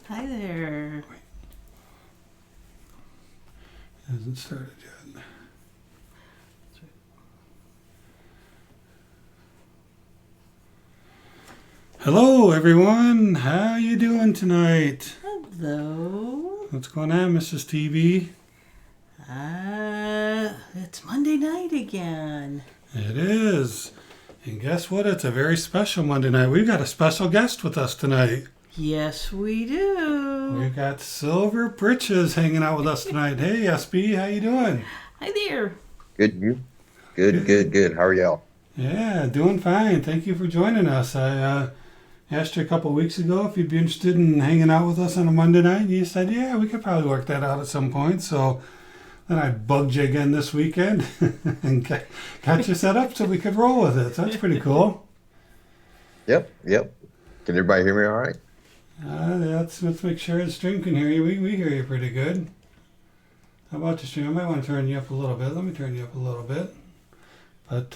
Hi there. It hasn't started yet. Hello, everyone. How you doing tonight? Hello. What's going on, Mrs. TV? It's Monday night again. It is. And guess what? It's a very special Monday night. We've got a special guest with us tonight. Yes, we do. We've got Silver Britches hanging out with us tonight. Hey, SB, how you doing? Hi there. Good, you? Good. How are y'all? Yeah, doing fine. Thank you for joining us. I asked you a couple of weeks ago if you'd be interested in hanging out with us on a Monday night. And you said, yeah, we could probably work that out at some point. So then I bugged you again this weekend and got you set up so we could roll with it. So that's pretty cool. Yep. Can everybody hear me all right? Let's make sure the stream can hear you. We hear you pretty good. How about the stream? I might want to turn you up a little bit. Let me turn you up a little bit. But,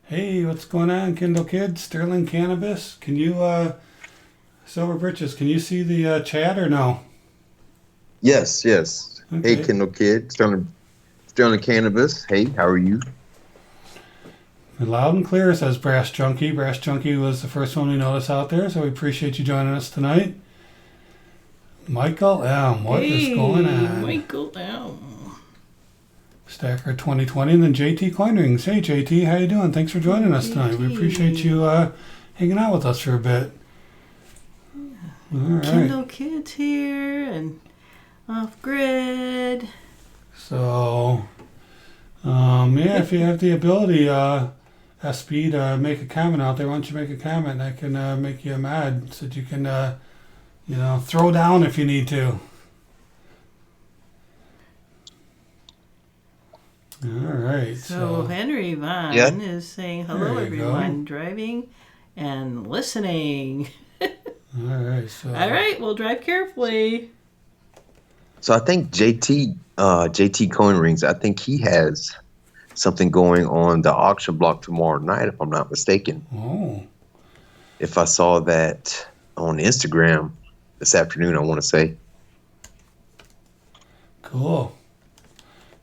hey, what's going on, Kindle Kids? Sterling Cannabis? Can you, Silver Britches, can you see the chat or no? Yes. Okay. Hey, Kindle Kid. Sterling Cannabis. Hey, how are you? Loud and clear, says Brass Junkie. Brass Junkie was the first one we noticed out there, so we appreciate you joining us tonight. Michael M., what is going on? Michael M. Stacker 2020, and then JT Coin Rings. Hey, JT, how you doing? Thanks for joining us tonight. We appreciate you hanging out with us for a bit. All right. Kindle Kids here and off grid. So, yeah, if you have the ability, SB, to make a comment out there, why don't you make a comment and I can make you a mod so that you can, throw down if you need to. All right. So Henry Vaughn is saying hello, There you everyone, driving and listening. All right. So. All right, we'll drive carefully. So I think JT Coin Rings, I think he has something going on the auction block tomorrow night, if I'm not mistaken. Oh. If I saw that on Instagram this afternoon, I want to say. Cool.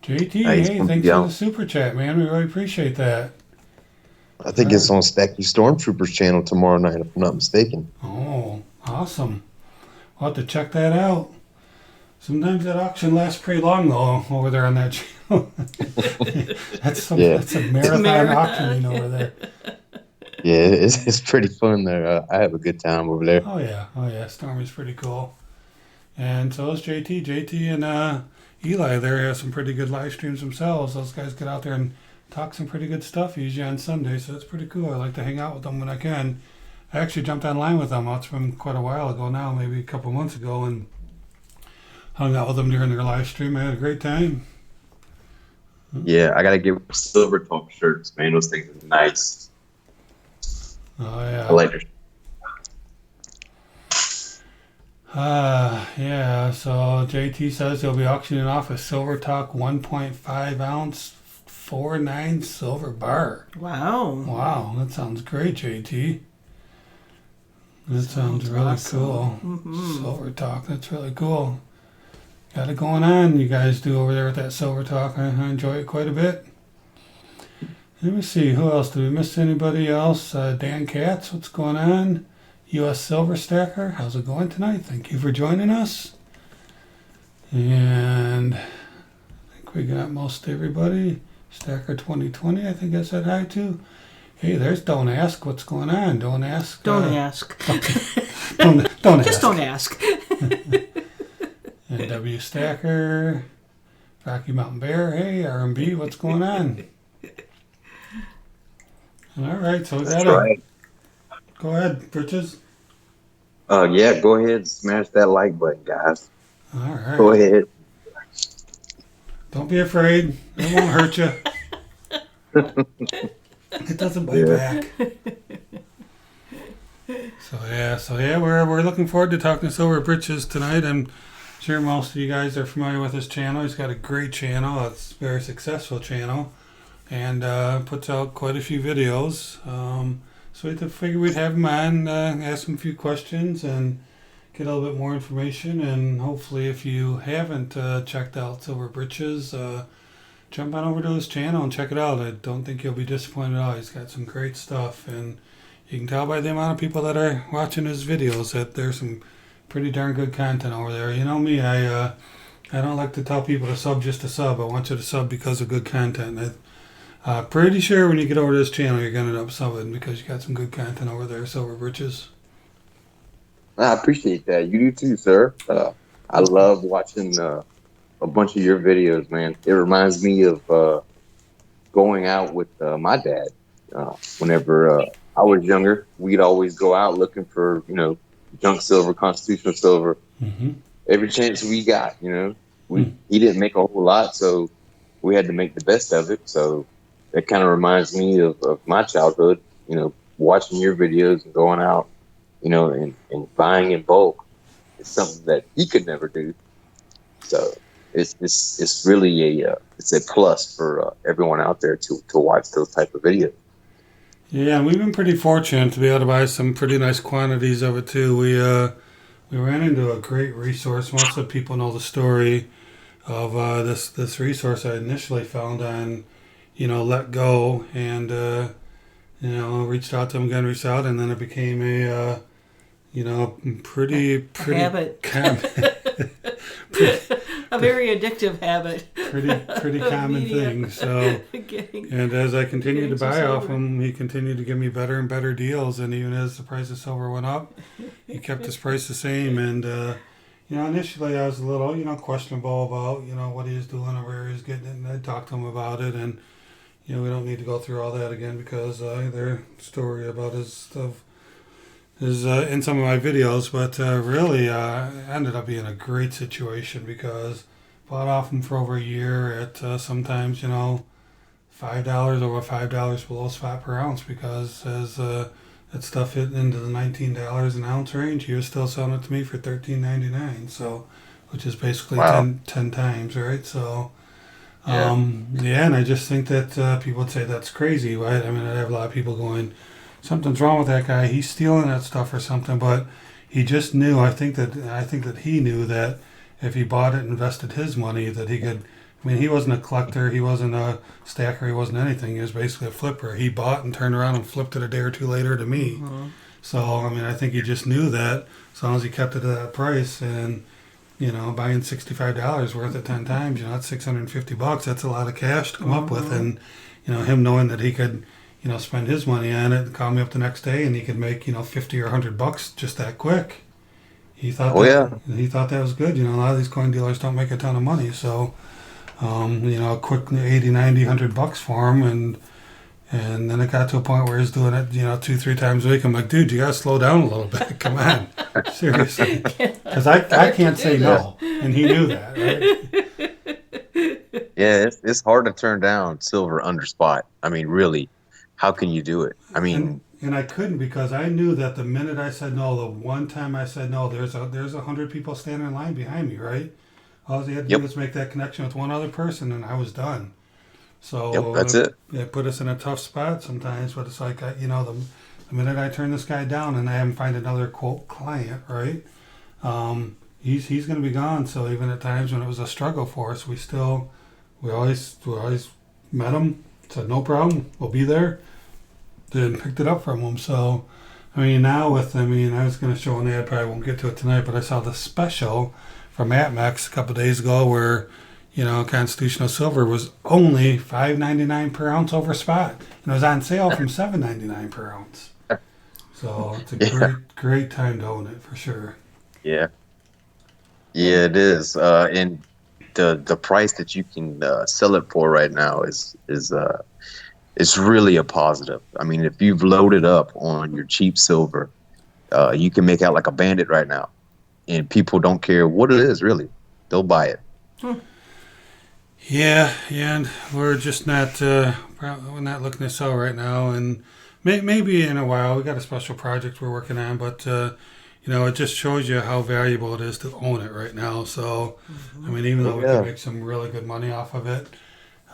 JT, hey, thanks for the super chat, man. We really appreciate that. I think it's on Stacky Stormtroopers channel tomorrow night, if I'm not mistaken. Oh, awesome. I'll have to check that out. Sometimes that auction lasts pretty long, though, over there on that channel. That's a marathon auctioning over there. Yeah, it's pretty fun there. I have a good time over there. Oh, yeah. Stormy's pretty cool. And so is JT. JT and Eli there have some pretty good live streams themselves. Those guys get out there and talk some pretty good stuff usually on Sunday, so it's pretty cool. I like to hang out with them when I can. I actually jumped online with them. It's from quite a while ago now, maybe a couple months ago, and hung out with them during their live stream. I had a great time. Yeah, I gotta get Silver Talk shirts, man. Those things are nice. Oh, yeah. I like their Yeah, so JT says he'll be auctioning off a Silver Talk 1.5 ounce 4.9 silver bar. Wow, that sounds great, JT. That sounds really awesome. cool. Mm-hmm. Silver Talk, that's really cool. Got it going on, you guys do over there with that Silver Talk. I enjoy it quite a bit. Let me see, who else? Did we miss anybody else? Dan Katz, what's going on? U.S. Silver Stacker, how's it going tonight? Thank you for joining us. And I think we got most everybody. Stacker 2020, I think I said hi to. Hey, there's Don't Ask. What's going on? Don't ask. Don't ask. Don't ask. Just don't ask. And W Stacker, Rocky Mountain Bear. Hey, R&B, what's going on? All right, so we got it. Go ahead, Britches. Yeah, go ahead and smash that like button, guys. All right. Go ahead. Don't be afraid. It won't hurt you. It doesn't bite back. So yeah, we're looking forward to talking to Silver Britches tonight. I'm sure most of you guys are familiar with his channel. He's got a great channel. It's a very successful channel, and puts out quite a few videos. So we figured we'd have him on, ask him a few questions, and get a little bit more information. And hopefully, if you haven't checked out Silver Britches, jump on over to his channel and check it out. I don't think you'll be disappointed at all. He's got some great stuff, and you can tell by the amount of people that are watching his videos that there's some pretty darn good content over there. You know me, I don't like to tell people to sub just to sub. I want you to sub because of good content. I'm pretty sure when you get over to this channel, you're going to end up subbing because you got some good content over there, Silver Britches. I appreciate that. You do too, sir. I love watching a bunch of your videos, man. It reminds me of going out with my dad. Whenever I was younger, we'd always go out looking for, junk silver, constitutional silver. Mm-hmm. Every chance we got, he didn't make a whole lot, so we had to make the best of it. So that kind of reminds me of my childhood, watching your videos and going out, and buying in bulk. It's something that he could never do. So it's really it's a plus for everyone out there to watch those type of videos. Yeah, and we've been pretty fortunate to be able to buy some pretty nice quantities of it too. We ran into a great resource. Most of the people know the story of this resource I initially found on, Let Go, and reached out to them again, reached out, and then it became a pretty habit. A very addictive habit. Pretty common thing. So, and as I continued to buy off him, he continued to give me better and better deals. And even as the price of silver went up, he kept his price the same. And initially I was a little questionable about what he was doing or where he was getting it. And I talked to him about it, and we don't need to go through all that again because their story about his stuff is in some of my videos, but really ended up being a great situation because bought off them for over a year at sometimes $5 over $5 below spot per ounce, because as that stuff hit into the $19 an ounce range, he was still selling it to me for $13.99, so which is basically wow. 10 times, right? So and I just think that people would say that's crazy, right? I mean, I have a lot of people going, something's wrong with that guy. He's stealing that stuff or something. But he just knew. I think that he knew that if he bought it and invested his money, that he could. I mean, he wasn't a collector. He wasn't a stacker. He wasn't anything. He was basically a flipper. He bought and turned around and flipped it a day or two later to me. Mm-hmm. So I mean, I think he just knew that as long as he kept it at that price and buying $65 worth at 10 times, that's $650. That's a lot of cash to come up with, and him knowing that he could. Spend his money on it, call me up the next day, and he could make, $50 or $100 just that quick. He thought he thought that was good. A lot of these coin dealers don't make a ton of money, so a quick 80, 90, $100 for him, and then it got to a point where he's doing it, 2-3 times a week. I'm like, dude, you gotta slow down a little bit. Come on, seriously, because I can't say no, and he knew that, right? Yeah, it's hard to turn down silver under spot. I mean, really. How can you do it? I mean, and I couldn't, because I knew that the minute I said no, the one time I said no, there's 100 people standing in line behind me, right? All they had to do was make that connection with one other person, and I was done. So that's it. It put us in a tough spot sometimes, but it's like the minute I turn this guy down and I haven't find another quote client, right? He's going to be gone. So even at times when it was a struggle for us, we always met him. Said, no problem, we'll be there. Then picked it up from him. So, I mean, I was going to show an ad, probably won't get to it tonight, but I saw the special from ATMEX a couple of days ago where, constitutional silver was only $5.99 per ounce over spot. And it was on sale from $7.99 per ounce. So, it's a great time to own it for sure. Yeah. Yeah, it is. And the price that you can sell it for right now is really a positive. I mean, if you've loaded up on your cheap silver, you can make out like a bandit right now, and people don't care what it is. Really, they'll buy it. Yeah, and we're just not we're not looking to sell right now, and maybe in a while. We got a special project we're working on, but. It just shows you how valuable it is to own it right now. So, I mean, even though we can make some really good money off of it,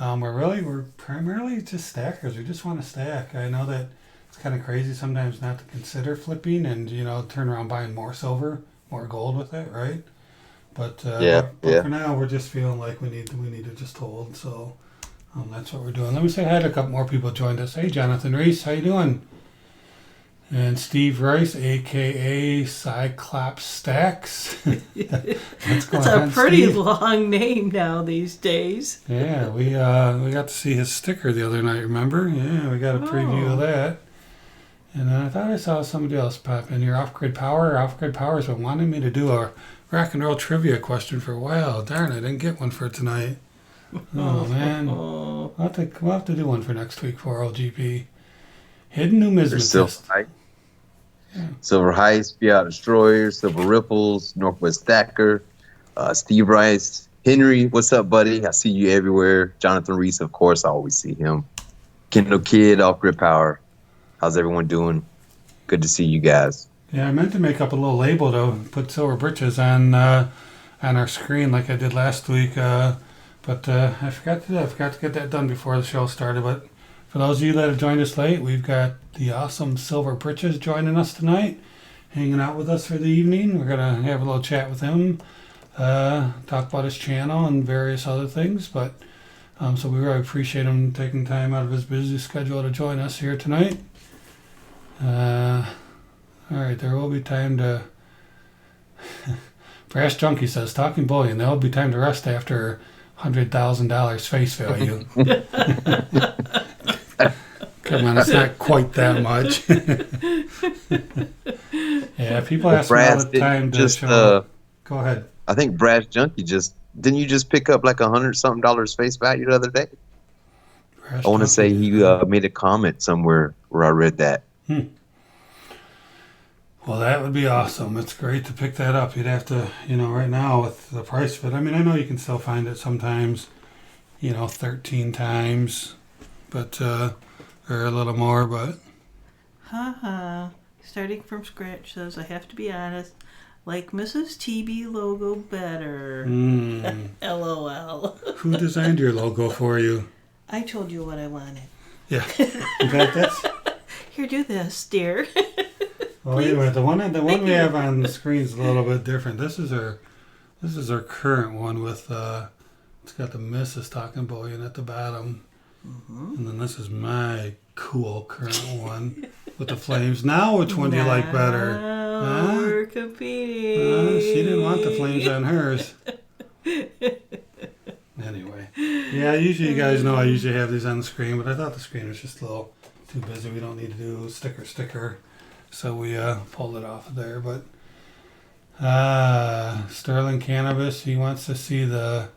we're primarily just stackers. We just want to stack. I know that it's kind of crazy sometimes not to consider flipping and, turn around buying more silver more gold with it, right? But Yeah, but yeah. for now, we're just feeling like we need to just hold. So that's what we're doing. Let me say hi to a couple more people joined us. Hey, Jonathan Reese, how you doing? And Steve Rice, a.k.a. Cyclops Stacks. What's going That's a on, pretty Steve? long name now these days. Yeah, we got to see his sticker the other night, remember? Yeah, we got a preview of that. And then I thought I saw somebody else pop in here. Off-Grid Power. Off-Grid Power's been wanting me to do a rock and roll trivia question for a while. Darn, I didn't get one for tonight. Oh, man. We'll have to do one for next week for LGP. Hidden There's Silver Numismatist. Heights, Yeah. Silver Heights, Fiat Destroyer, Silver Ripples, Northwest Stacker, Steve Rice, Henry. What's up, buddy? I see you everywhere. Jonathan Reese, of course, I always see him. Kendall Kid, Off Grid Power. How's everyone doing? Good to see you guys. Yeah, I meant to make up a little label to put Silver Britches on our screen like I did last week, but I forgot to do that. I forgot to get that done before the show started. But for those of you that have joined us late, we've got the awesome Silver Britches joining us tonight, hanging out with us for the evening. We're gonna have a little chat with him, talk about his channel and various other things. But so we really appreciate him taking time out of his busy schedule to join us here tonight. All right, there will be time to. Brass Junkie says, "Talking Bullion, there will be time to rest after $100,000 face value." Come on, it's not quite that much. Yeah, people ask me all the time to show. Go ahead. I think Brass Junkie didn't you just pick up like $100-something face value the other day? Brass I want to say Junkie, he made a comment somewhere where I read that. Well, that would be awesome. It's great to pick that up. You'd have to, right now with the price of it. I mean, I know you can still find it sometimes, 13 times, but or a little more, but. Starting from scratch says, I have to be honest, like Mrs. TB logo better. LOL. Who designed your logo for you? I told you what I wanted. Yeah. In fact, that's. Here, do this, dear. Well, wait a minute. The one we have on the screen is a little bit different. This is our current one with it's got the Mrs. Talking Bullion at the bottom, and then this is my cool current one with the flames. Now, which one do you like better? We're competing. She didn't want the flames on hers. Anyway, yeah. Usually, you guys know I usually have these on the screen, but I thought the screen was just a little too busy. We don't need to do sticker. So we pulled it off of there, but Sterling Cannabis, he wants to see the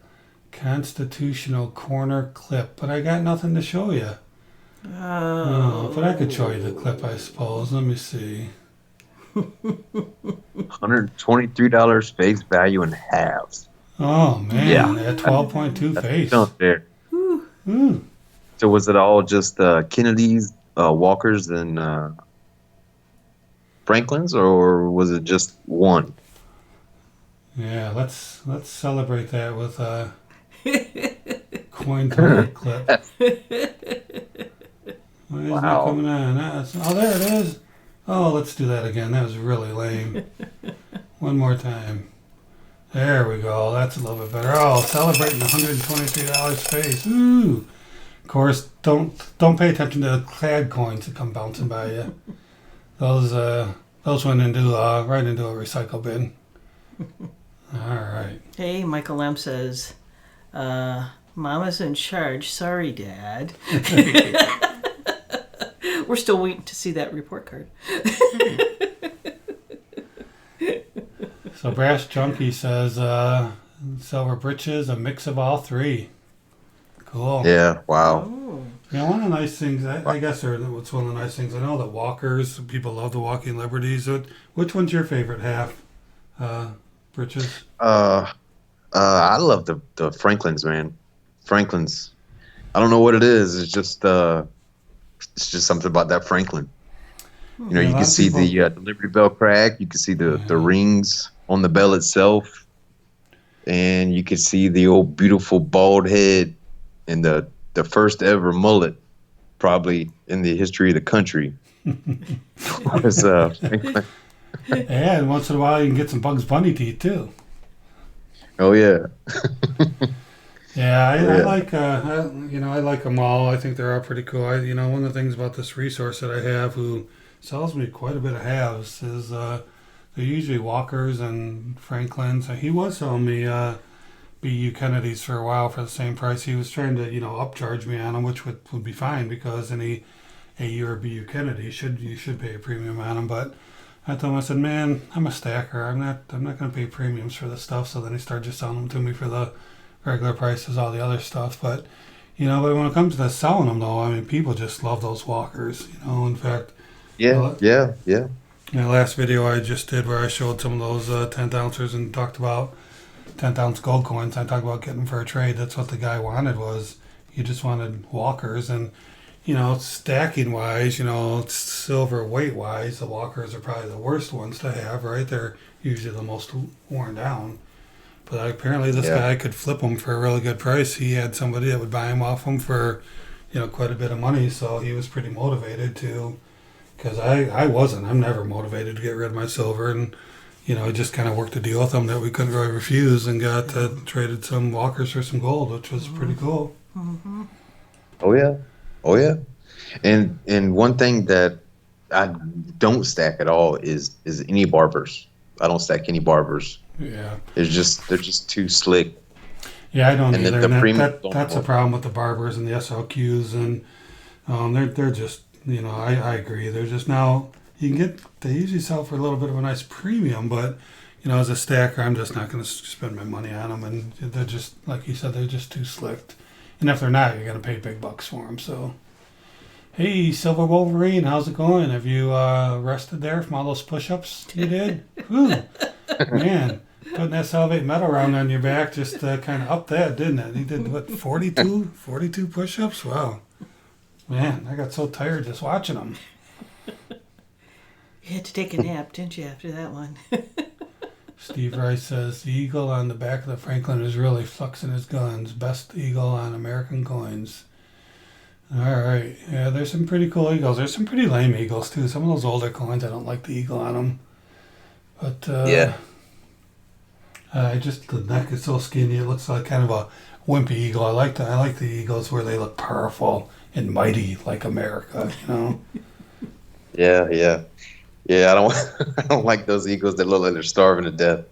Constitutional Corner clip, but I got nothing to show you. But I could show you the clip, I suppose. Let me see. $123 face value in halves. Oh man, Yeah. at 12.2 face. Up there. So was it all just Kennedy's, Walkers, and Franklin's, or was it just one? Yeah, let's celebrate that with a coin total clip. Why is it not coming on? Oh, there it is. Oh, let's do that again. That was really lame. One more time. There we go. That's a little bit better. Oh, celebrating $123 face. Ooh. Of course, don't pay attention to the clad coins that come bouncing by you. Those went right into a recycle bin. All right. Hey, Michael M says, Mama's in charge. Sorry, Dad. We're still waiting to see that report card. So Brass Junkie says, Silver Britches, a mix of all three. Cool. Yeah, wow. Oh. Yeah, one of the nice things, I guess, what's one of the nice things, I know that walkers, people love the walking liberties. Which one's your favorite half, Britches? I love the Franklins, man. Franklins. I don't know what it is. It's just something about that Franklin. You can see the Liberty Bell crack. You can see the rings on the bell itself, and you can see the old beautiful bald head and the first ever mullet, probably in the history of the country. Was Franklin. Yeah, and once in a while you can get some Bugs Bunny teeth too. Oh yeah. Yeah, I Yeah. like I like them all. I think they're all pretty cool. One of the things about this resource that I have, who sells me quite a bit of halves, is they're usually Walkers and Franklins. He was selling me BU Kennedys for a while for the same price. He was trying to upcharge me on them, which would be fine because any AU or BU Kennedy you should pay a premium on them. But I told him, I said, man, I'm a stacker. I'm not going to pay premiums for this stuff. So then he started just selling them to me for the regular prices, all the other stuff. But but when it comes to selling them, though, I mean, people just love those Walkers. In fact, Yeah. Yeah. Yeah. my last video I just did where I showed some of those 10th ounces and talked about 10th ounce gold coins. I talked about getting them for a trade. That's what the guy wanted, was he just wanted Walkers. And stacking wise, silver weight wise, the Walkers are probably the worst ones to have, right? They're usually the most worn down. But apparently this Yeah. guy could flip them for a really good price. He had somebody that would buy him off him for, quite a bit of money. So he was pretty motivated to, because I wasn't. I'm never motivated to get rid of my silver. And, I just kind of worked a deal with him that we couldn't really refuse and got traded some Walkers for some gold, which was pretty cool. Mm-hmm. Oh yeah. Oh yeah. And one thing that I don't stack at all is any barbers. I don't stack any barbers. Yeah. They're just too slick. Yeah, I don't And either. the And premium that's a problem with the barbers and the SLQs, and they're just I agree. They're just now they usually sell for a little bit of a nice premium, but as a stacker, I'm just not going to spend my money on them, and they're just like you said, they're just too slick. And if they're not, you're going to pay big bucks for them. So, hey, Silver Wolverine, how's it going? Have you rested there from all those push-ups you did? Whew, man. Putting that Salvate metal round on your back just kind of upped that, didn't it? He did, what, 42 push-ups? Wow. Man, I got so tired just watching them. You had to take a nap, didn't you, after that one? Steve Rice says, the eagle on the back of the Franklin is really flexing his guns. Best eagle on American coins. All right. Yeah, there's some pretty cool eagles. There's some pretty lame eagles, too. Some of those older coins, I don't like the eagle on them. But, Yeah. The neck is so skinny. It looks like kind of a wimpy eagle. I like the eagles where they look powerful and mighty, like America. Yeah, yeah. Yeah, I don't like those eagles that look like they're starving to death.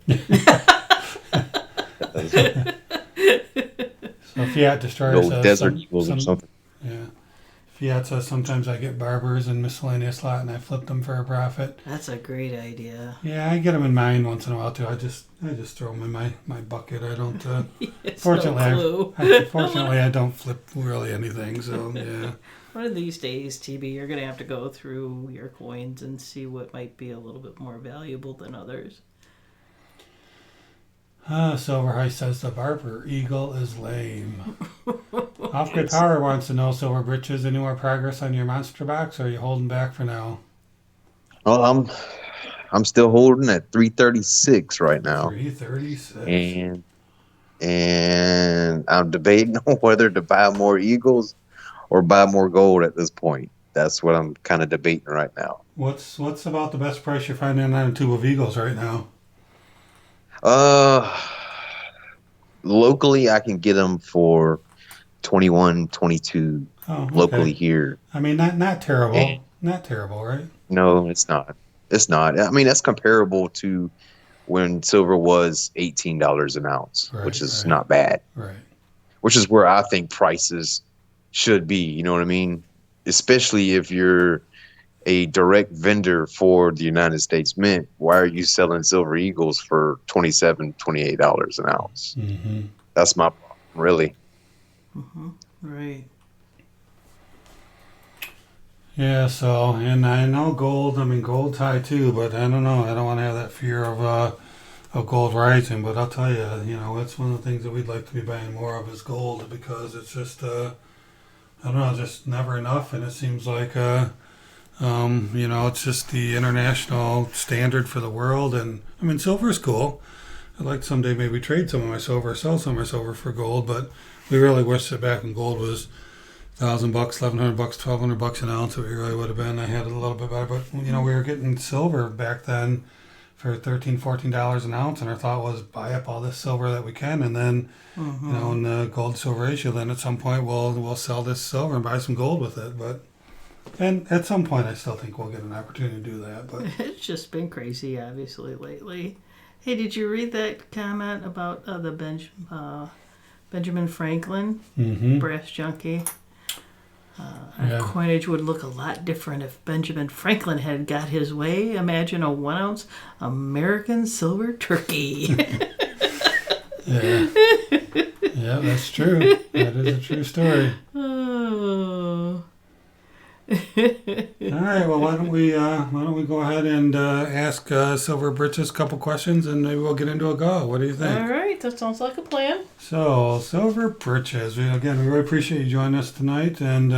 So Fiat Destroyer Those says desert eagles or something. Yeah. Fiat says sometimes I get barbers and miscellaneous lot and I flip them for a profit. That's a great idea. Yeah, I get them in mine once in a while too. I just throw them in my bucket. I don't. Fortunately, I don't flip really anything. So yeah. One of these days, TB, you're going to have to go through your coins and see what might be a little bit more valuable than others. Silver High says the barber eagle is lame. Off-grid Power wants to know, Silver Britches, any more progress on your monster box, or are you holding back for now? Well, I'm still holding at 336 right now. 336. And I'm debating on whether to buy more eagles or buy more gold at this point. That's what I'm kind of debating right now. What's about the best price you're finding on a tube of eagles right now? Locally, I can get them for 21, 22 locally here. I mean, not terrible. Not terrible, right? No, it's not. It's not. I mean, that's comparable to when silver was $18 an ounce, which is not bad. Right. Which is where I think prices should be. You know what I mean? Especially if you're a direct vendor for the United States Mint. Why are you selling silver eagles for $27, $28 an ounce? Mm-hmm. That's my problem, really. Mm-hmm. Right. Yeah, so, and I know gold's high too, but I don't know. I don't want to have that fear of gold rising, but I'll tell you, it's one of the things that we'd like to be buying more of is gold, because it's just, I don't know, just never enough, and it seems like, it's just the international standard for the world, and, I mean, silver's cool. I'd like to someday maybe trade some of my silver, sell some of my silver for gold, but we really wish that back when gold was $1,000, $1,100, $1,200 an ounce. It really would have been. I had it a little bit better, but we were getting silver back then for $13, $14 an ounce, and our thought was buy up all this silver that we can, and then in the gold silver ratio, then at some point we'll sell this silver and buy some gold with it. And at some point, I still think we'll get an opportunity to do that. But it's just been crazy, obviously, lately. Hey, did you read that comment about the Benjamin Franklin brass junkie? Our coinage would look a lot different if Benjamin Franklin had got his way. Imagine a 1 ounce American silver turkey. Yeah, that's true. That is a true story. Oh. All right. Well, why don't we go ahead and ask Silver Britches a couple questions, and maybe we'll get into a go. What do you think? All right. That sounds like a plan. So, Silver Britches, we really appreciate you joining us tonight. And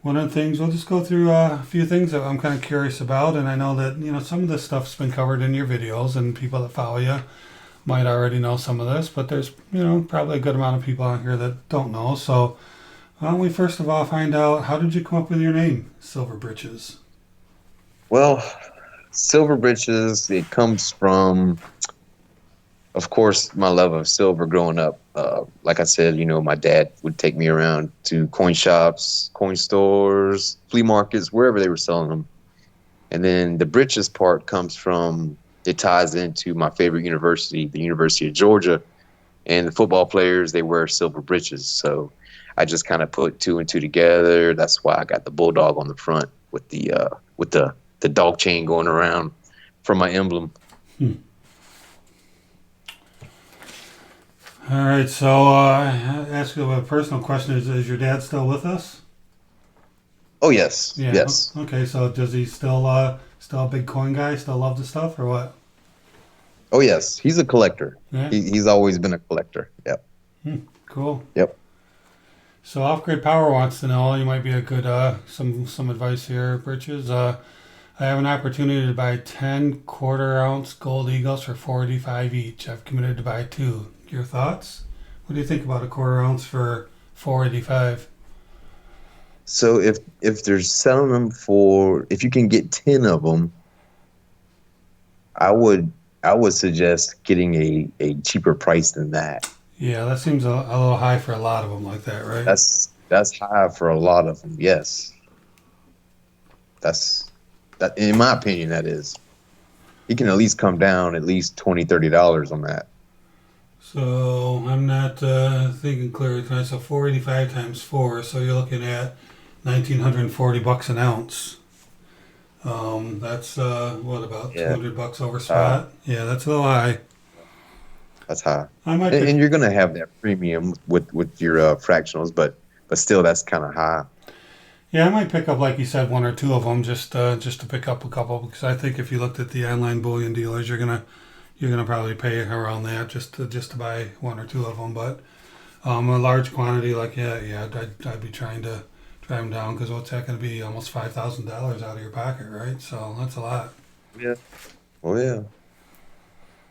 one of the things, we'll just go through a few things that I'm kind of curious about. And I know that some of this stuff's been covered in your videos, and people that follow you might already know some of this. But there's probably a good amount of people out here that don't know. So, why don't we first of all find out, how did you come up with your name, Silver Britches? Well, Silver Britches, it comes from, of course, my love of silver growing up. Like I said, my dad would take me around to coin shops, coin stores, flea markets, wherever they were selling them. And then the Britches part comes from, it ties into my favorite university, the University of Georgia. And the football players, they wear silver breeches. So I just kind of put two and two together. That's why I got the bulldog on the front with the dog chain going around for my emblem. All right. So I ask you a personal question: Is your dad still with us? Oh yes, yeah. Yes. Okay. So does he still a big coin guy? Still love the stuff, or what? Oh yes, he's a collector. Yeah. He's always been a collector. Yep. Cool. Yep. So Off Grid Power wants to know, you might be a good some advice here, Britches. I have an opportunity to buy 10 quarter-ounce gold eagles for $4.85 each. I've committed to buy 2. Your thoughts? What do you think about a quarter-ounce for $4.85? So if they're selling them if you can get 10 of them, I would suggest getting a cheaper price than that. Yeah, that seems a little high for a lot of them like that, right? That's high for a lot of them. Yes. That in my opinion, that is. He can at least come down at least $20, $30 on that. So I'm not thinking clearly tonight. So $4.85 times 4, so you're looking at $1,940 an ounce. That's what, about $200 over spot? Yeah, that's a little high. That's high. And you're gonna have that premium with your fractionals, but still, that's kind of high. Yeah, I might pick up, like you said, 1 or 2 of them just to pick up a couple, because I think if you looked at the online bullion dealers, you're gonna probably pay around that just to buy 1 or 2 of them. But a large quantity, like I'd be trying to drive them down, because what's that going to be? Almost $5,000 out of your pocket, right? So that's a lot. Yeah. Oh yeah.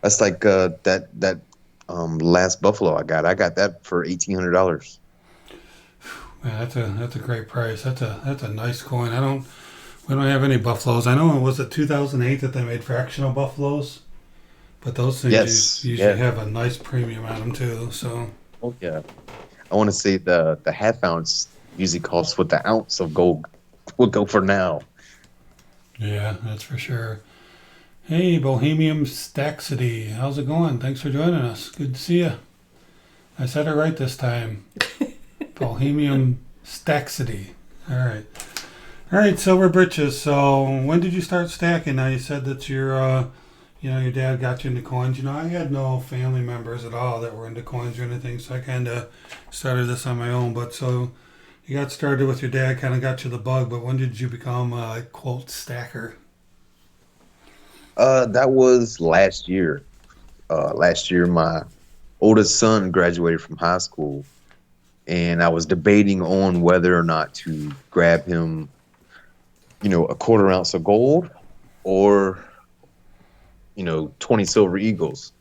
That's like that last buffalo I got. I got that for $1,800. Yeah, that's a great price. That's a nice coin. We don't have any buffaloes. I know, was it 2008 that they made fractional buffaloes? But those things usually have a nice premium on them too. So. Oh yeah. I want to say the half ounce usually costs what the ounce of gold would go for now. Yeah, that's for sure. Hey, Bohemian Staxity. How's it going? Thanks for joining us. Good to see you. I said it right this time. Bohemian Staxity. All right, Silver Britches. So when did you start stacking? Now you said that your dad got you into coins. I had no family members at all that were into coins or anything, so I kind of started this on my own. But so you got started with your dad, kind of got you the bug, but when did you become a, quote, stacker? That was last year. Last year, my oldest son graduated from high school, and I was debating on whether or not to grab him, a quarter ounce of gold or, 20 silver eagles.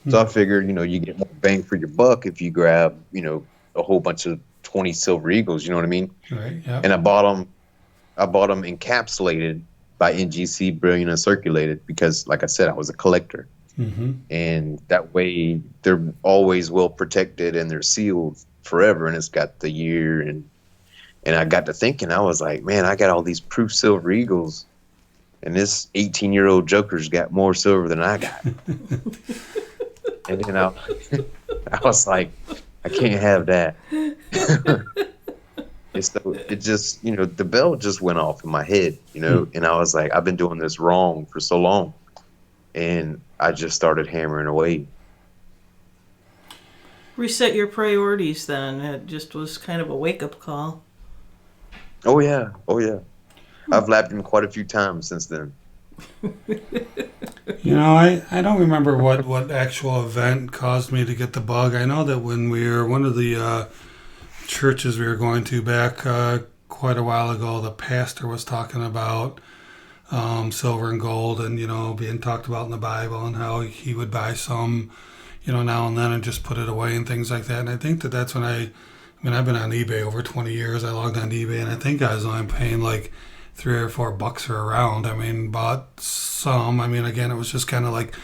So I figured, you get more bang for your buck if you grab, a whole bunch of 20 silver eagles. You know what I mean? Right. Yep. And I bought them. Encapsulated by NGC, Brilliant and Circulated, because, like I said, I was a collector, and that way they're always well protected and they're sealed forever. And it's got the year, and I got to thinking, I was like, man, I got all these proof silver eagles, and this 18-year-old Joker's got more silver than I got. And then I was like, I can't have that. So it just, the bell just went off in my head, and I was like, I've been doing this wrong for so long. And I just started hammering away. Reset your priorities then. It just was kind of a wake-up call. Oh, yeah. I've lapped him quite a few times since then. I don't remember what actual event caused me to get the bug. I know that when we were one of the churches we were going to back quite a while ago, the pastor was talking about silver and gold and, being talked about in the Bible, and how he would buy some, now and then and just put it away and things like that. And I think that's when I've been on eBay over 20 years. I logged on eBay, and I think I was only paying like $3 or $4 a round. Bought some. Again, it was just kind of like,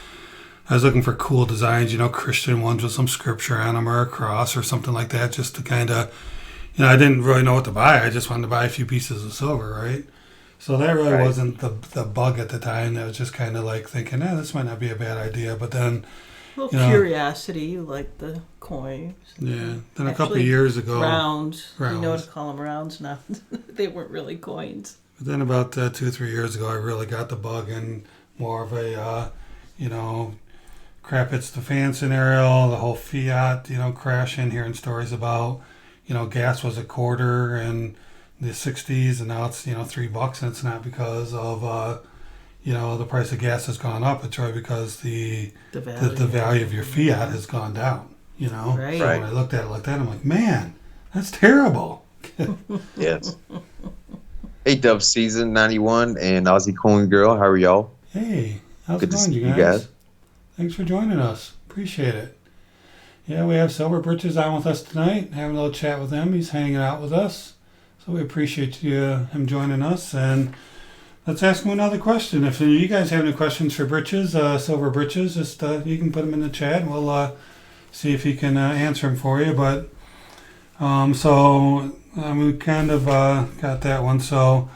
I was looking for cool designs, Christian ones with some scripture on them or a cross or something like that, just to kind of, I didn't really know what to buy. I just wanted to buy a few pieces of silver, right? So that really wasn't the bug at the time. That was just kind of like thinking, this might not be a bad idea. But then, a little curiosity, you like the coins. Yeah. Then a couple of years ago. Rounds. You know what to call them, rounds now. They weren't really coins. But then about 2 or 3 years ago, I really got the bug in more of a, crap hits the fan scenario, the whole fiat, crash in, hearing stories about, gas was $0.25 in the 60s, and now it's, $3, and it's not because of, the price of gas has gone up. It's really because the value of your fiat has gone down, Right. So when I looked at it like that, I'm like, man, that's terrible. Yes. Hey, Dub Season 91 and Aussie Coin Girl, how are y'all? Hey, how's Good it going, to see you guys? Thanks for joining us. Appreciate it. Yeah, we have Silver Britches on with us tonight, having a little chat with him. He's hanging out with us. So we appreciate him joining us. And let's ask him another question. If you guys have any questions for Britches, Silver Britches, just you can put them in the chat, and we'll see if he can answer them for you. But we kind of got that one. So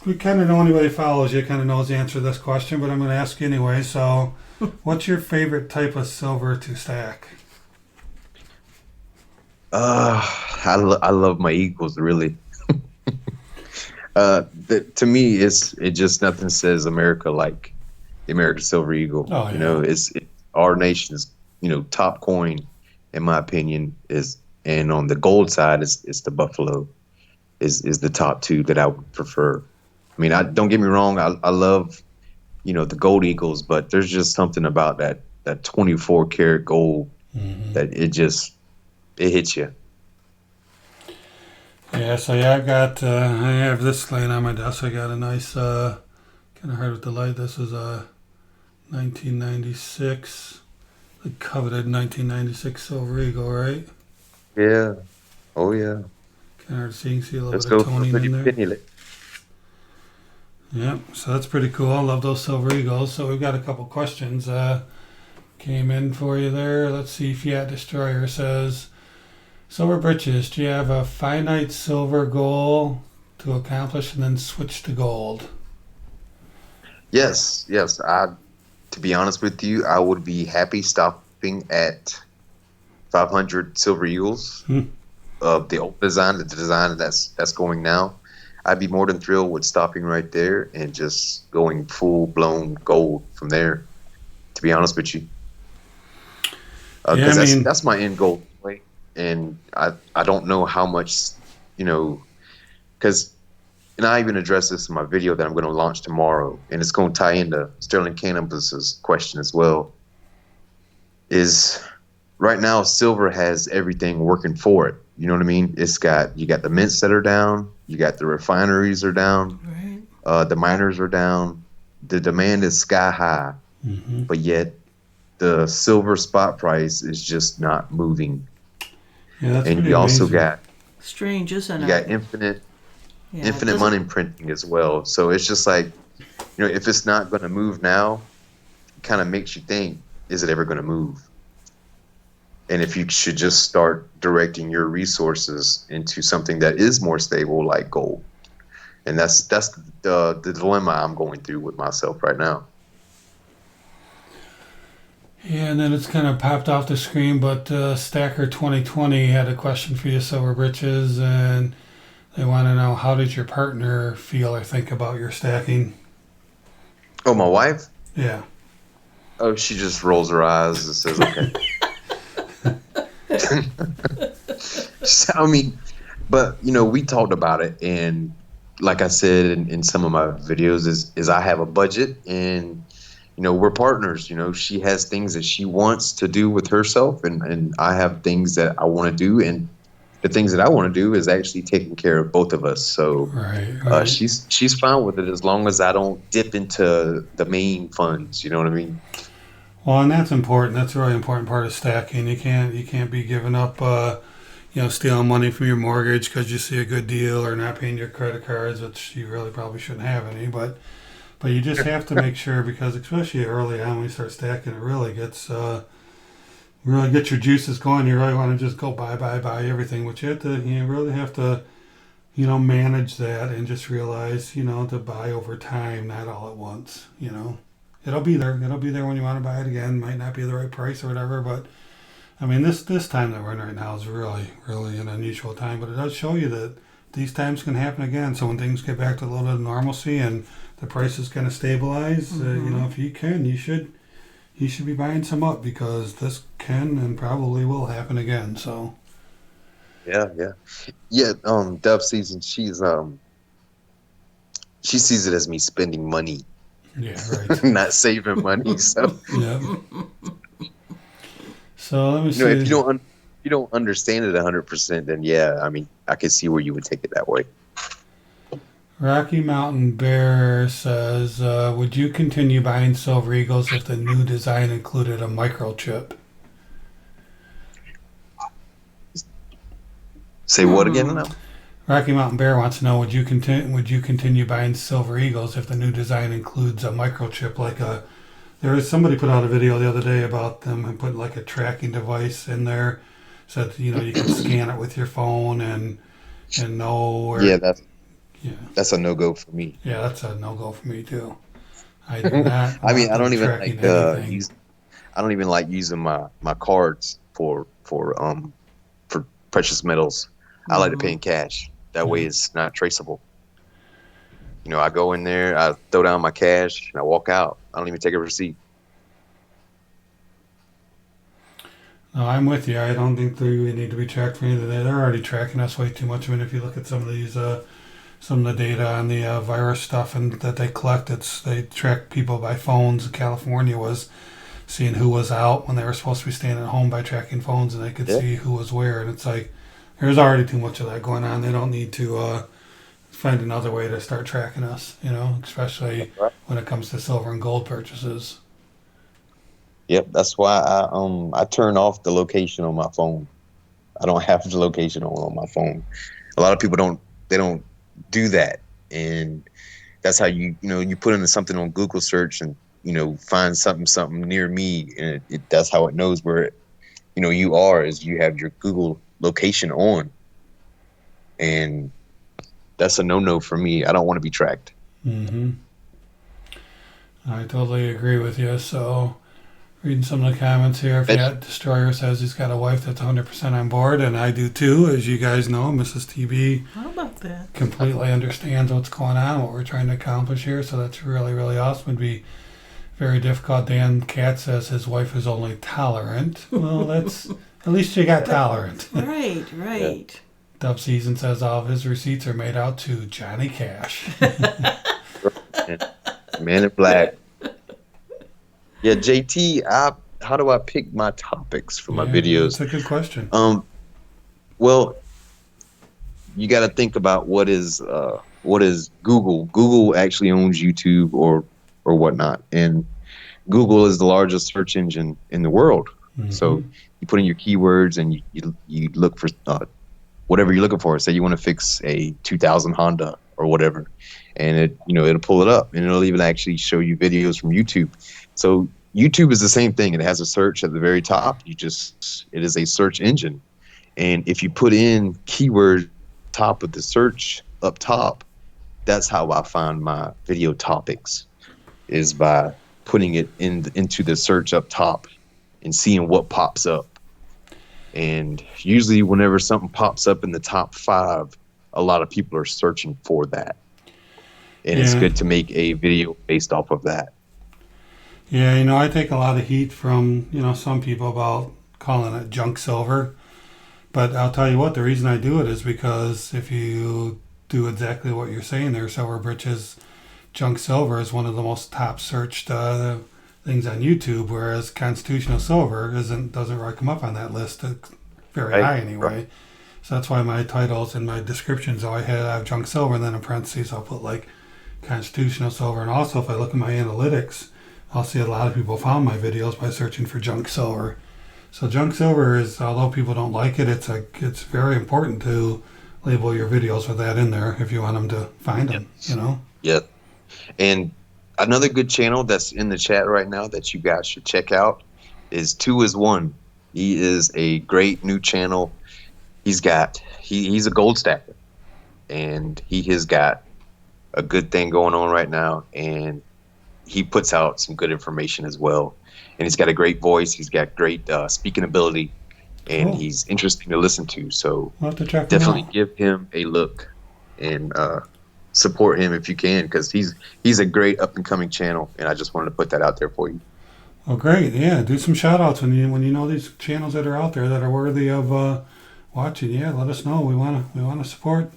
we kind of know anybody follows you kind of knows the answer to this question, but I'm going to ask you anyway. So, what's your favorite type of silver to stack? I love my eagles, really. To me, it just nothing says America like the American Silver Eagle. Oh, yeah. It's our nation's top coin, in my opinion, and on the gold side, it's the Buffalo, is the top two that I would prefer. Don't get me wrong, I love, the gold eagles, but there's just something about that 24 karat gold that it hits you. Yeah, so I have this laying on my desk. I got a nice, kind of hard with the light. This is a 1996, the coveted 1996 Silver Eagle, right? Yeah. Oh, yeah. Kind of hard to see. You can see a little Let's bit of go toning for in there. pretty. Yeah, so that's pretty cool. I love those Silver Eagles. So we've got a couple questions came in for you there. Let's see. Fiat Destroyer says, Silver Britches, do you have a finite silver goal to accomplish and then switch to gold? Yes. To be honest with you, I would be happy stopping at 500 Silver Eagles of the old design, the design that's going now. I'd be more than thrilled with stopping right there and just going full-blown gold from there, to be honest with you. Because that's my end goal. And I don't know how much, because, and I even addressed this in my video that I'm going to launch tomorrow, and it's going to tie into Sterling Cannabis's question as well, is right now silver has everything working for it. You know what I mean? You got the mints that are down, you got the refineries are down, right. The miners are down, the demand is sky high, but yet the silver spot price is just not moving. Yeah, that's And pretty you also amazing. got Strange, isn't you it? got infinite Yeah, it infinite doesn't. money printing as well. So it's just like, if it's not going to move now, it kind of makes you think, is it ever going to move? And if you should just start directing your resources into something that is more stable, like gold. And that's the dilemma I'm going through with myself right now. Yeah, and then it's kind of popped off the screen, but Stacker 2020 had a question for you, Silver Britches, and they want to know, how did your partner feel or think about your stacking? Oh, my wife? Yeah. Oh, she just rolls her eyes and says, okay. So, I mean, but we talked about it, and like I said in some of my videos, is I have a budget, and we're partners. She has things that she wants to do with herself, and I have things that I want to do, and the things that I want to do is actually taking care of both of us. So Right, right. she's fine with it as long as I don't dip into the main funds. You know what I mean? Well, and that's important. That's a really important part of stacking. You can't be giving up, stealing money from your mortgage because you see a good deal, or not paying your credit cards, which you really probably shouldn't have any. But you just have to make sure, because especially early on when you start stacking, it really gets your juices going. You really want to just go buy everything, which you really have to manage that, and just realize to buy over time, not all at once. It'll be there. It'll be there when you want to buy it again. Might not be the right price or whatever, but I mean, this time that we're in right now is really, really an unusual time. But it does show you that these times can happen again. So when things get back to a little bit of normalcy and the prices kind of stabilize, if you can, you should be buying some up, because this can and probably will happen again. So Yeah. Dove season. She sees it as me spending money, yeah, right. not saving money. So Yeah. So let me if see. you don't understand it 100%, then yeah, I mean, I can see where you would take it that way. Rocky Mountain Bear says, would you continue buying Silver Eagles if the new design included a microchip? Say what again now? Rocky Mountain Bear wants to know, would you continue buying Silver Eagles if the new design includes a microchip, somebody put out a video the other day about them and put like a tracking device in there, so that you can scan it with your phone and know where. Yeah, Yeah, that's a no go for me. yeah, that's a no go for me too. I do not I mean, want them tracking anything. I don't even like using my cards for precious metals. I like to pay in cash. That way, Yeah. it's not traceable. I go in there, I throw down my cash, and I walk out. I don't even take a receipt. No, I'm with you. I don't think we need to be tracked for anything. They're already tracking us way too much. I mean, if you look at some of the data on the virus stuff and that they collect, they track people by phones. California was seeing who was out when they were supposed to be staying at home by tracking phones, and they could Yeah. see who was where. And it's like, there's already too much of that going on. They don't need to find another way to start tracking us, especially Right. when it comes to silver and gold purchases. Yep, that's why I turn off the location on my phone. I don't have the location on my phone. A lot of people don't do that, and that's how you put in something on Google search, and find something near me, and that's how it knows where you are, is you have your Google location on, and that's a no for me. I don't want to be tracked. Mm-hmm. I totally agree with you. So, reading some of the comments here, Destroyer says he's got a wife that's 100% on board, and I do too. As you guys know, Mrs. TB How about that? completely understands what's going on, what we're trying to accomplish here. So that's really, really awesome. It'd be very difficult. Dan Cat says his wife is only tolerant. Well, that's at least you got tolerant. Right, right. Dub Season says all of his receipts are made out to Johnny Cash. Man in Black. Yeah, JT, how do I pick my topics for my videos? That's a good question. Well, you got to think about what is Google. Google actually owns YouTube or whatnot, and Google is the largest search engine in the world. Mm-hmm. So you put in your keywords and you look for whatever you're looking for. Say you want to fix a 2000 Honda or whatever, and it'll pull it up, and it'll even actually show you videos from YouTube. So YouTube is the same thing. It has a search at the very top. It is a search engine, and if you put in keyword top of the search up top, that's how I find my video topics, is by putting it into the search up top and seeing what pops up. And usually whenever something pops up in the top 5, a lot of people are searching for that. And it's good to make a video based off of that. Yeah, I take a lot of heat from, some people about calling it junk silver. But I'll tell you what, the reason I do it is because if you do exactly what you're saying there, Silver Britches, junk silver is one of the most top searched things on YouTube, whereas constitutional silver doesn't really come up on that list very high anyway. Right. So that's why my titles and my descriptions, I have junk silver, and then in parentheses I'll put like constitutional silver. And also if I look at my analytics, I'll see a lot of people found my videos by searching for junk silver. So junk silver is, although people don't like it, it's very important to label your videos with that in there if you want them to find them, Yep. And another good channel that's in the chat right now that you guys should check out is 2 is 1. He is a great new channel. He's a gold stacker, and he has got a good thing going on right now, and he puts out some good information as well. And he's got a great voice. He's got great speaking ability, and he's interesting to listen to. So I'll have to check definitely give him a look and support him if you can, because he's a great up and coming channel, and I just wanted to put that out there for you. Oh, great! Yeah, do some shout outs when you know these channels that are out there that are worthy of watching. Yeah, let us know. We want to support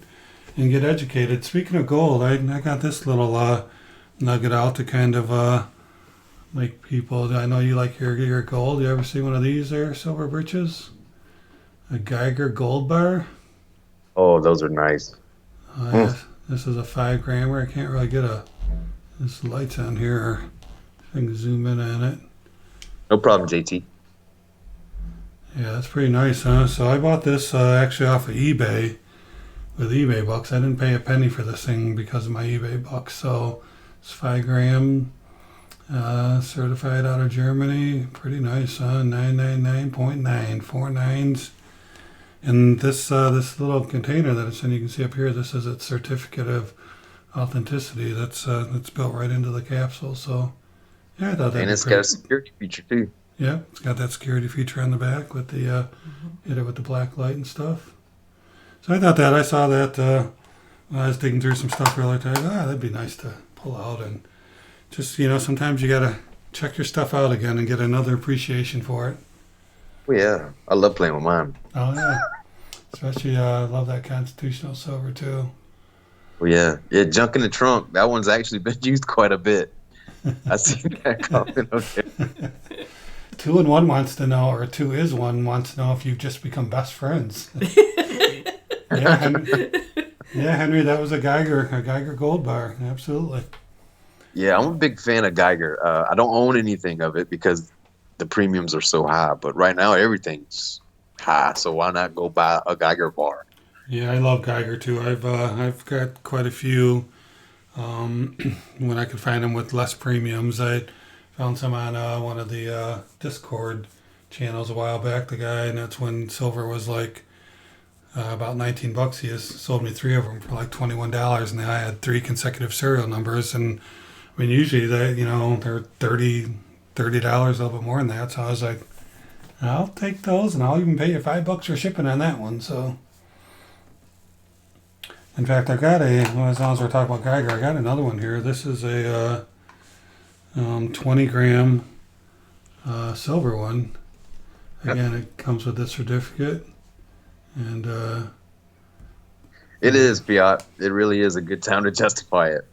and get educated. Speaking of gold, I got this little nugget out to kind of make people. I know you like your gold. You ever see one of these there, Silver Britches? A Geiger gold bar. Oh, those are nice. This is a 5 grammer. I can't really get this light's on here, or I can zoom in on it. No problem, JT. Yeah, that's pretty nice, huh? So I bought this actually off of eBay with eBay bucks. I didn't pay a penny for this thing because of my eBay bucks. So it's 5 gram, certified out of Germany. Pretty nice, huh? 999.9, 4 nines. And this little container that it's in, you can see up here, this is its certificate of authenticity. That's built right into the capsule. So yeah, I thought that. And it's got a security feature too. Yeah, it's got that security feature on the back with the hit it with the black light and stuff. So I saw that when I was digging through some stuff earlier today. That'd be nice to pull out, and just sometimes you gotta check your stuff out again and get another appreciation for it. Well, yeah, I love playing with mine. Oh yeah, especially I love that constitutional silver too. Well, yeah, junk in the trunk. That one's actually been used quite a bit. I see that comment. Okay. 2 and 1 wants to know, or 2 is 1 wants to know if you've just become best friends. Yeah, Henry, that was a Geiger gold bar. Absolutely. Yeah, I'm a big fan of Geiger. I don't own anything of it because the premiums are so high. But right now, everything's high, so why not go buy a Geiger bar? Yeah, I love Geiger too. I've got quite a few. When I could find them with less premiums, I found some on one of the Discord channels a while back. The guy, and that's when silver was like about $19. He just sold me 3 of them for like $21, and I had 3 consecutive serial numbers. And I mean, usually they're $30, a little bit more than that. So I was like, I'll take those, and I'll even pay you $5 for shipping on that one. So, in fact, I've got as long as we're talking about Geiger, I got another one here. This is a 20 gram silver one. Again, it comes with this certificate, and it is fiat. It really is a good time to justify it.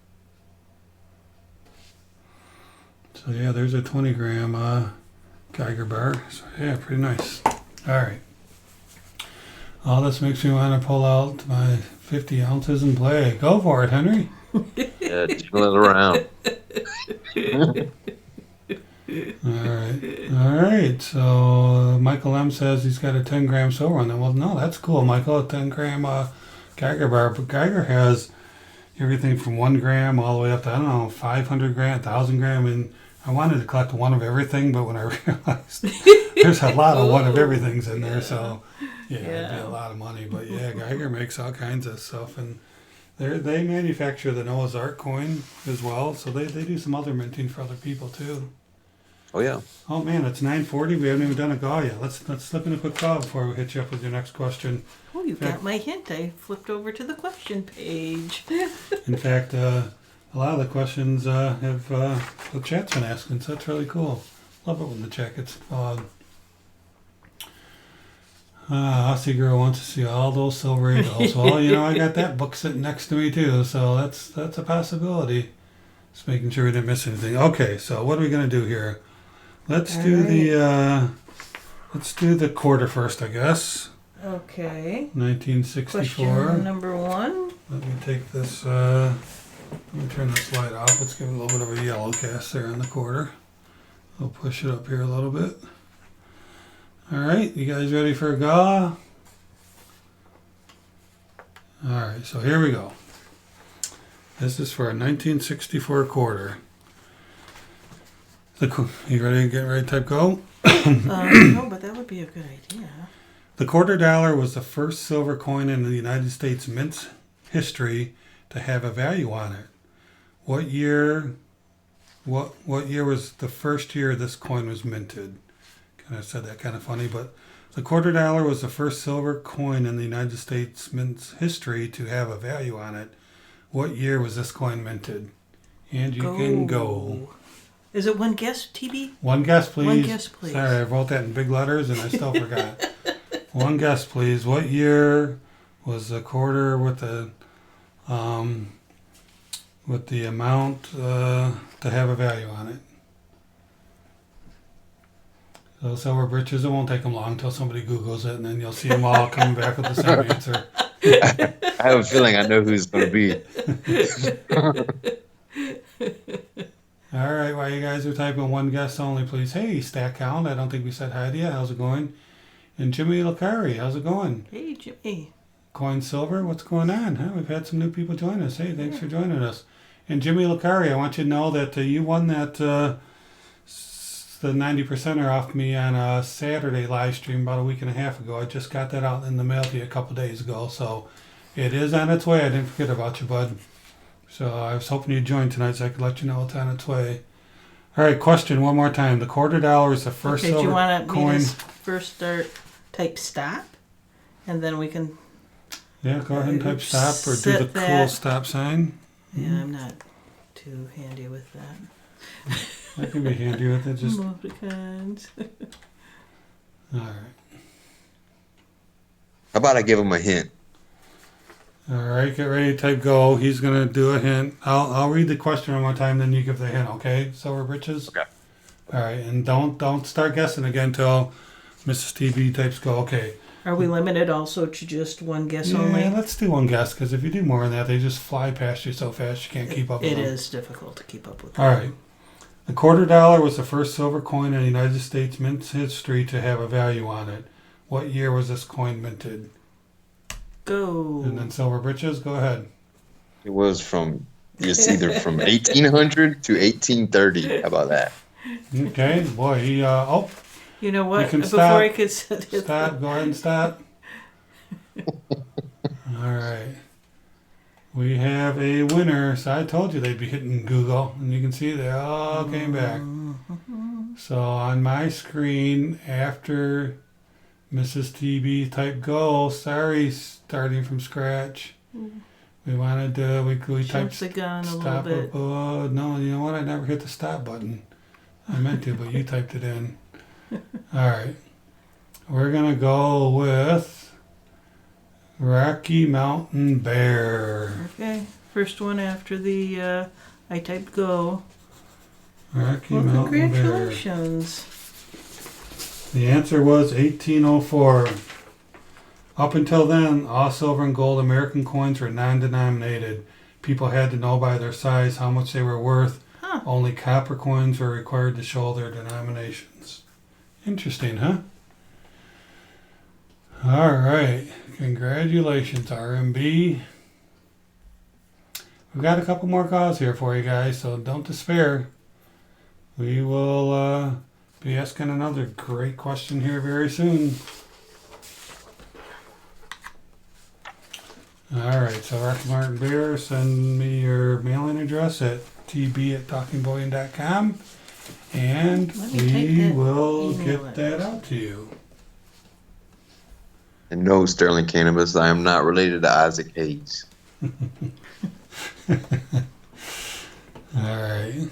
So yeah, there's a 20 gram Geiger bar. So yeah, pretty nice. All right. All this makes me want to pull out my 50 ounces and play. Go for it, Henry. Yeah, jiggle it around. All right. So Michael M says he's got a 10-gram silver one. Well, no, that's cool, Michael. A 10-gram Geiger bar, but Geiger has everything from 1 gram all the way up to 500 gram, 1,000 gram, and I wanted to collect one of everything, but when I realized there's a lot of one of everything's in there, so it'd be a lot of money. But yeah, Geiger makes all kinds of stuff, and they manufacture the Noah's Ark coin as well, so they do some other minting for other people too. Oh yeah. Oh man, it's 9:40. We haven't even done a gaw yet. Let's slip in a quick gaw before we hit you up with your next question. Oh, you got my hint. I flipped over to the question page. In fact, a lot of the questions have the chat's been asking, so that's really cool. Love it when the chat gets Aussie girl wants to see all those silver eagles. Well, I got that book sitting next to me too, so that's a possibility. Just making sure we didn't miss anything. Okay, so what are we gonna do here? Let's do the quarter first, I guess. Okay. 1964. Question number 1. Let me take this. Let me turn this light off. Let's give it a little bit of a yellow cast there on the quarter. I'll push it up here a little bit. All right, you guys ready for a gaw? All right, so here we go. This is for a 1964 quarter. You ready to get ready to type go? No, but that would be a good idea. The $quarter was the first silver coin in the United States mint's history to have a value on it. What year was the first year this coin was minted? Kind of said that kind of funny, but the $quarter was the first silver coin in the United States mint's history to have a value on it. What year was this coin minted? And you can go. Is it one guess, TB? One guess, please. One guess, please. Sorry, I wrote that in big letters and I still forgot. One guess, please. What year was the quarter with the amount to have a value on it? So silver britches, it won't take them long until somebody Googles it, and then you'll see them all coming back with the same answer. I have a feeling I know who it's going to be. All right, while you guys are typing one guess only, please. Hey, Stack Hound, I don't think we said hi to you. How's it going? And Jimmy Lacari, how's it going? Hey, Jimmy. Coin Silver, what's going on? Huh? We've had some new people join us. Hey, thanks for joining us. And Jimmy Lacari, I want you to know that you won that the 90%er off me on a Saturday live stream about a week and a half ago. I just got that out in the mail to you a couple days ago, so it is on its way. I didn't forget about you, bud. So I was hoping you'd join tonight so I could let you know it's on its way. All right, question one more time. The $quarter is the first silver coin. Do you want me to first type stop, and then we can... Yeah, go ahead and type stop or do the cool stop sign. Yeah, I'm not too handy with that. I can be handy with it. Just move the cards. all right. How about I give him a hint? All right, get ready to type go. He's gonna do a hint. I'll read the question one more time, then you give the hint. Okay, Silver Britches. Okay. All right, and don't start guessing again till Mrs. TB types go. Okay. Are we limited also to just one guess only? Yeah, let's do one guess, because if you do more than that, they just fly past you so fast you can't keep up with them. It is difficult to keep up with. All right. The $quarter was the first silver coin in the United States mint history to have a value on it. What year was this coin minted? Go. And then Silver Britches, go ahead. It was it's either from 1800 to 1830. How about that? Okay, boy, he, You know what? You can Before stop. I could set it. Stop, go ahead and stop. All right. We have a winner. So I told you they'd be hitting Google, and you can see they all came back. So on my screen, after Mrs. TB typed go, sorry, starting from scratch. We wanted to, we typed the gun a stop. little bit. Oh, no, you know what? I never hit the stop button. I meant to, but you typed it in. All right. We're going to go with Rocky Mountain Bear. Okay. First one after the I typed go. Rocky Well, Mountain Bear. congratulations. The answer was 1804. Up until then, all silver and gold American coins were non-denominated. People had to know by their size how much they were worth. Huh. Only copper coins were required to show their denominations. Interesting, huh? All right. Congratulations, RMB. We've got a couple more calls here for you guys, so don't despair. We will be asking another great question here very soon. All right, so Rocky Martin Bear, send me your mailing address at tb@talkingbullion.com, and we will get that out to you. And no, Sterling Cannabis, I am not related to Isaac Hayes. All right.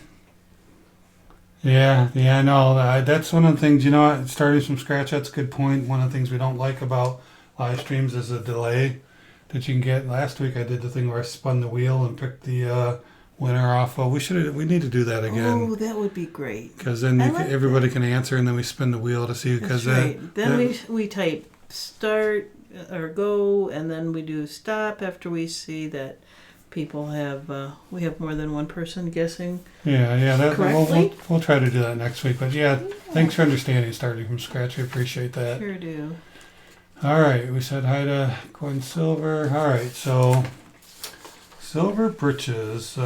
Yeah, I know. That's one of the things, starting from scratch, that's a good point. One of the things we don't like about live streams is the delay that you can get. Last week I did the thing where I spun the wheel and picked the winner off. We need to do that again. Oh, that would be great. Because then everybody can answer, and then we spin the wheel to see. That's right. Then we type start or go, and then we do stop after we see that people have we have more than one person guessing. Yeah. Correctly. We'll try to do that next week. But thanks for understanding starting from scratch. We appreciate that. Sure do. All right, we said hi to Coin Silver. All right, so Silver Britches.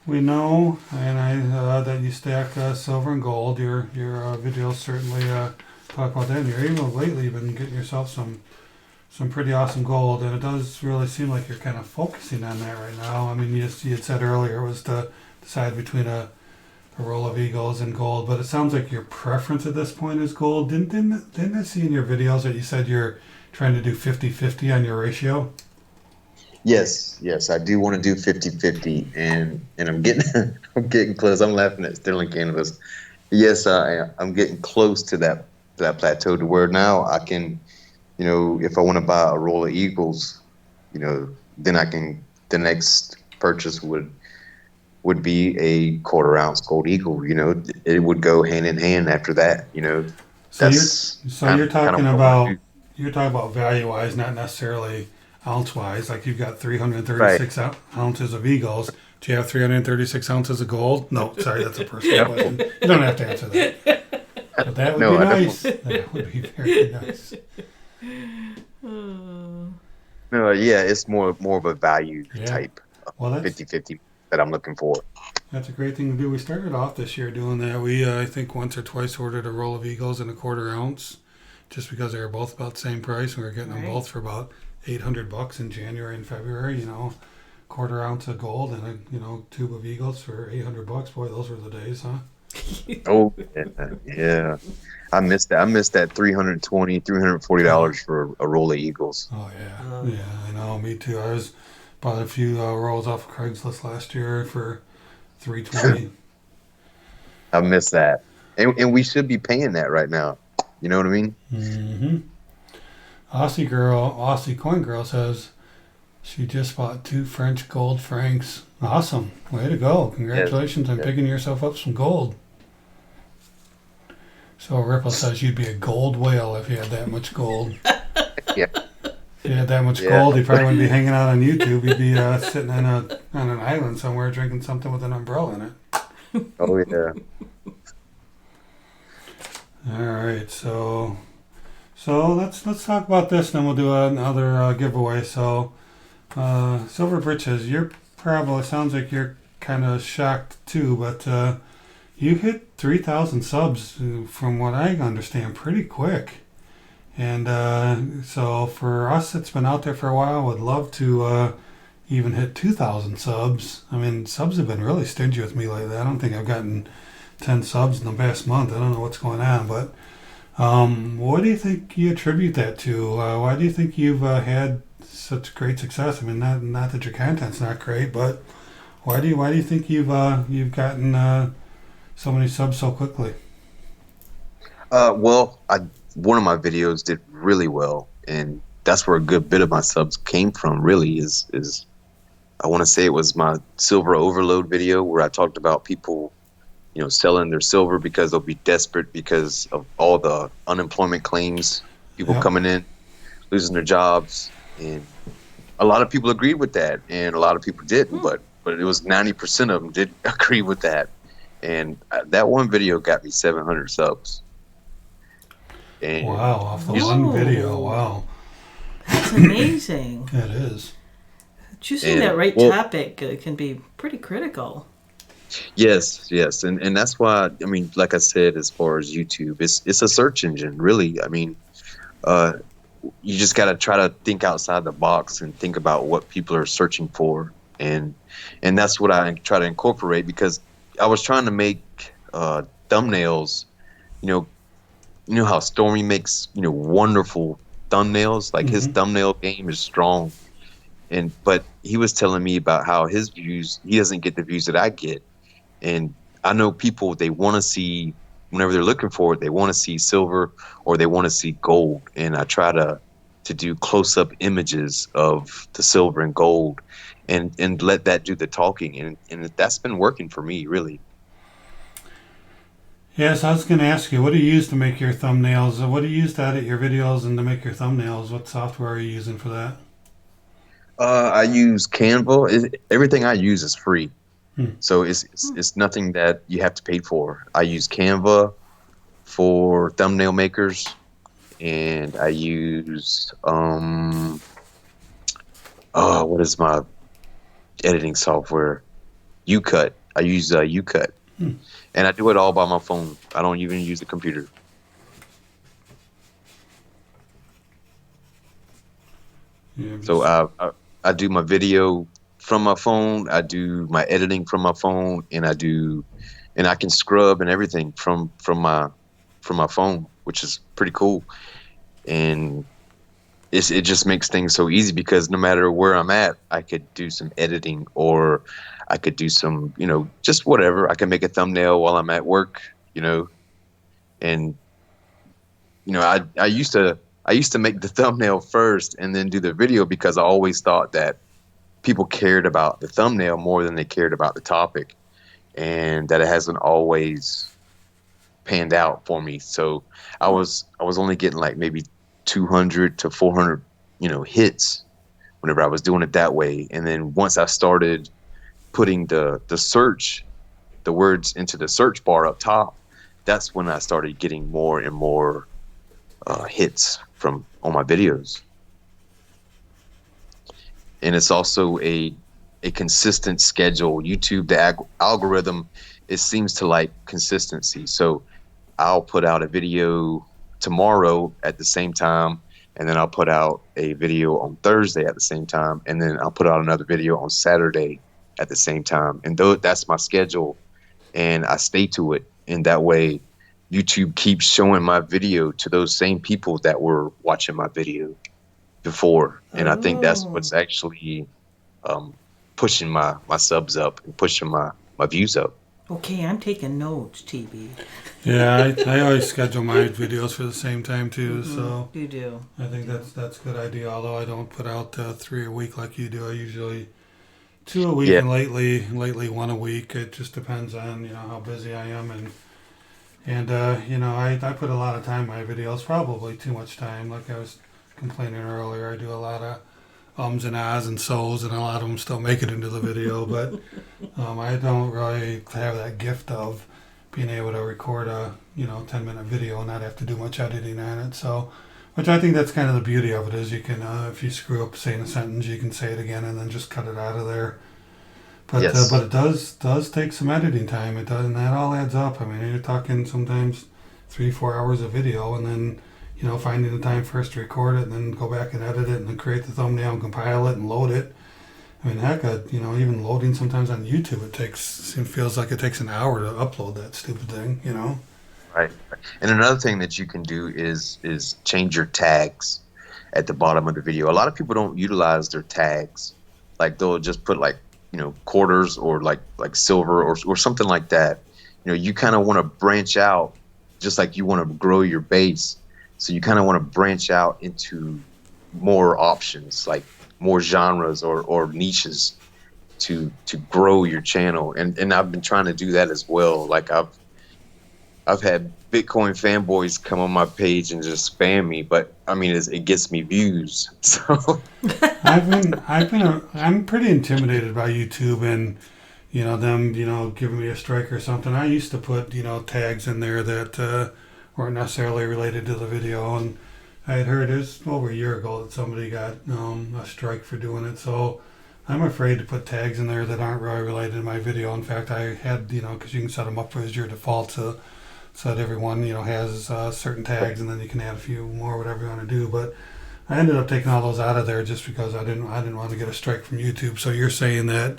We know, and that you stack silver and gold. Your videos certainly talk about that. And you're even lately been getting yourself some pretty awesome gold, and it does really seem like you're kind of focusing on that right now. I mean, you had said earlier it was to decide between a roll of eagles and gold, but it sounds like your preference at this point is gold. Didn't I see in your videos that you said you're trying to do 50-50 on your ratio? Yes, I do want to do 50-50, and I'm getting close. I'm laughing at Sterling Cannabis. Yes, I'm getting close to that plateau to where now I can, if I want to buy a roll of eagles, then I can. The next purchase would be a quarter-ounce gold eagle. It would go hand in hand after that. So you're talking about value-wise, not necessarily ounce-wise. Like you've got 336 ounces of eagles. Do you have 336 ounces of gold? No, sorry, that's a personal question. You don't have to answer that. But that would be nice. That would be very nice. No, it's more of a value type. 50-50 that I'm looking for. That's a great thing to do. We started off this year doing that. We, I think, once or twice ordered a roll of eagles and a quarter ounce, just because they were both about the same price. We were getting them both for about $800 in January and February. Quarter ounce of gold and a tube of eagles for $800. Boy, those were the days, huh? Oh yeah. I missed that. I missed that $320, $340 for a roll of eagles. Oh yeah, I know. Me too. I bought a few rolls off of Craigslist last year for $320. I missed that, and we should be paying that right now. You know what I mean? Mm-hmm. Aussie Coin Girl says she just bought 2 French gold francs. Awesome, way to go! Congratulations on picking yourself up some gold. So Ripple says you'd be a gold whale if you had that much gold. Yeah. If you had that much gold, you probably wouldn't be hanging out on YouTube. You'd be sitting on an island somewhere drinking something with an umbrella in it. Oh yeah. All right, so let's talk about this, and then we'll do another giveaway. So, Silver Britches, sounds like you're kind of shocked too, but you hit 3,000 subs, from what I understand, pretty quick. And so for us that's been out there for a while, would love to even hit 2,000 subs. I mean, subs have been really stingy with me lately. I don't think I've gotten 10 subs in the past month. I don't know what's going on, but what do you think you attribute that to? Why do you think you've had such great success? I mean, not that your content's not great, but why do you think you've gotten so many subs so quickly? Well, one of my videos did really well, and that's where a good bit of my subs came from. Really, is I want to say it was my silver overload video where I talked about people, selling their silver because they'll be desperate because of all the unemployment claims, people coming in, losing their jobs, and a lot of people agreed with that, and a lot of people didn't. But but it was 90% of them did agree with that. And that one video got me 700 subs. And Wow, off the Whoa. one video, wow. That's amazing. It is. Choosing that right topic can be pretty critical. Yes, and that's why, I mean, like I said, as far as YouTube, it's a search engine, really. I mean, you just got to try to think outside the box and think about what people are searching for, and that's what I try to incorporate, because I was trying to make thumbnails. You know how Stormy makes wonderful thumbnails. Like his thumbnail game is strong, but he was telling me about how his views, he doesn't get the views that I get. And I know people, they want to see, whenever they're looking for it, they want to see silver or they want to see gold. And I try to do close-up images of the silver and gold and let that do the talking. And that's been working for me, really. Yes, I was going to ask you, what do you use to make your thumbnails? What do you use to edit your videos and to make your thumbnails? What software are you using for that? I use Canva. Everything I use is free. So it's nothing that you have to pay for. I use Canva for thumbnail makers, and I use what is my editing software? UCut. I use UCut, and I do it all by my phone. I don't even use the computer. Yeah, So I do my video from my phone. I do my editing from my phone, and I can scrub and everything from my phone, which is pretty cool. And it just makes things so easy, because no matter where I'm at, I could do some editing, or I could do some, just whatever. I can make a thumbnail while I'm at work, and I used to make the thumbnail first and then do the video, because I always thought that people cared about the thumbnail more than they cared about the topic, and that it hasn't always panned out for me. So I was only getting like maybe 200 to 400, hits whenever I was doing it that way. And then once I started putting the words into the search bar up top, that's when I started getting more and more hits on my videos. And it's also a consistent schedule. YouTube, the algorithm, it seems to like consistency. So I'll put out a video tomorrow at the same time, and then I'll put out a video on Thursday at the same time, and then I'll put out another video on Saturday at the same time. And that's my schedule, and I stay to it. And that way, YouTube keeps showing my video to those same people that were watching my video before. And I think that's what's actually pushing my subs up and pushing my views up. Okay, I'm taking notes, TB. Yeah, I always schedule my videos for the same time too. So You do. I think that's a good idea. Although I don't put out 3 a week like you do. I usually 2 a week, and lately 1 a week. It just depends on how busy I am, and I put a lot of time in my videos. Probably too much time. Like I was complaining earlier, I do a lot of ums and ahs and so's, and a lot of them still make it into the video. But I don't really have that gift of being able to record a 10-minute video and not have to do much editing on it. So, which I think that's kind of the beauty of it, is you can if you screw up saying a sentence, you can say it again and then just cut it out of there. But Yes. But it does take some editing time. It does, and that all adds up. I mean, you're talking sometimes 3-4 hours of video, and then finding the time first to record it, and then go back and edit it, and then create the thumbnail and compile it and load it. I mean, heck, even loading sometimes on YouTube, it feels like it takes an hour to upload that stupid thing, Right. And another thing that you can do is change your tags at the bottom of the video. A lot of people don't utilize their tags. Like they'll just put like, quarters or like silver or something like that. You kind of want to branch out, just like you want to grow your base. So you kind of want to branch out into more options, like more genres or niches to grow your channel. And I've been trying to do that as well. Like I've had Bitcoin fanboys come on my page and just spam me, but I mean, it gets me views. So I'm pretty intimidated by YouTube and them giving me a strike or something. I used to put tags in there that weren't necessarily related to the video, and I had heard it was over a year ago that somebody got a strike for doing it. So I'm afraid to put tags in there that aren't really related to my video. In fact, I had because you can set them up as your default so that everyone has certain tags, and then you can add a few more, whatever you want to do. But I ended up taking all those out of there just because I didn't want to get a strike from YouTube. So you're saying that,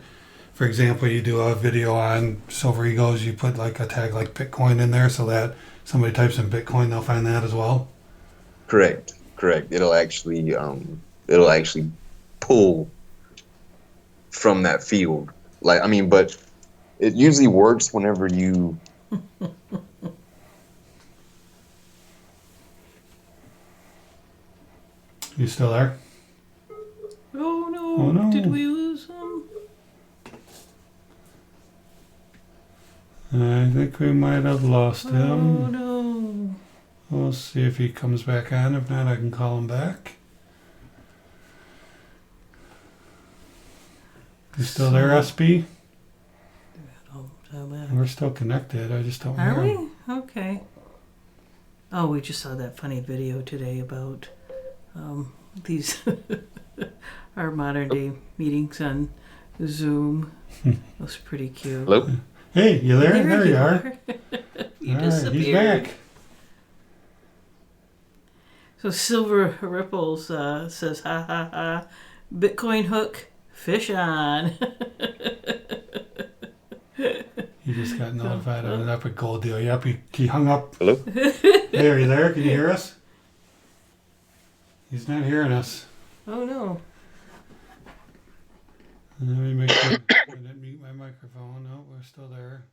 for example, you do a video on Silver Egos, you put like a tag like Bitcoin in there so that somebody types in Bitcoin, they'll find that as well. correct. It'll actually pull from that field. Like, I mean, but it usually works whenever you. You still there? Oh no! Oh, no. Did we lose him? I think we might have lost Oh him. no! We'll see if he comes back on. If not, I can call him back. You still there, SB? We're still connected. I just don't hear Are him. we? Okay. Oh, we just saw that funny video today about these our modern day meetings on Zoom. It was pretty cute. Hello? Hey, you there? There you are. You All disappeared. right, he's back. So Silver Ripples says, ha ha ha, Bitcoin hook, fish on. He just got notified of an epic gold deal. Yep, he hung up. Hello? Hey, are you there? Can you hear us? He's not hearing us. Oh no. Let me make sure I didn't mute my microphone. No, we're still there.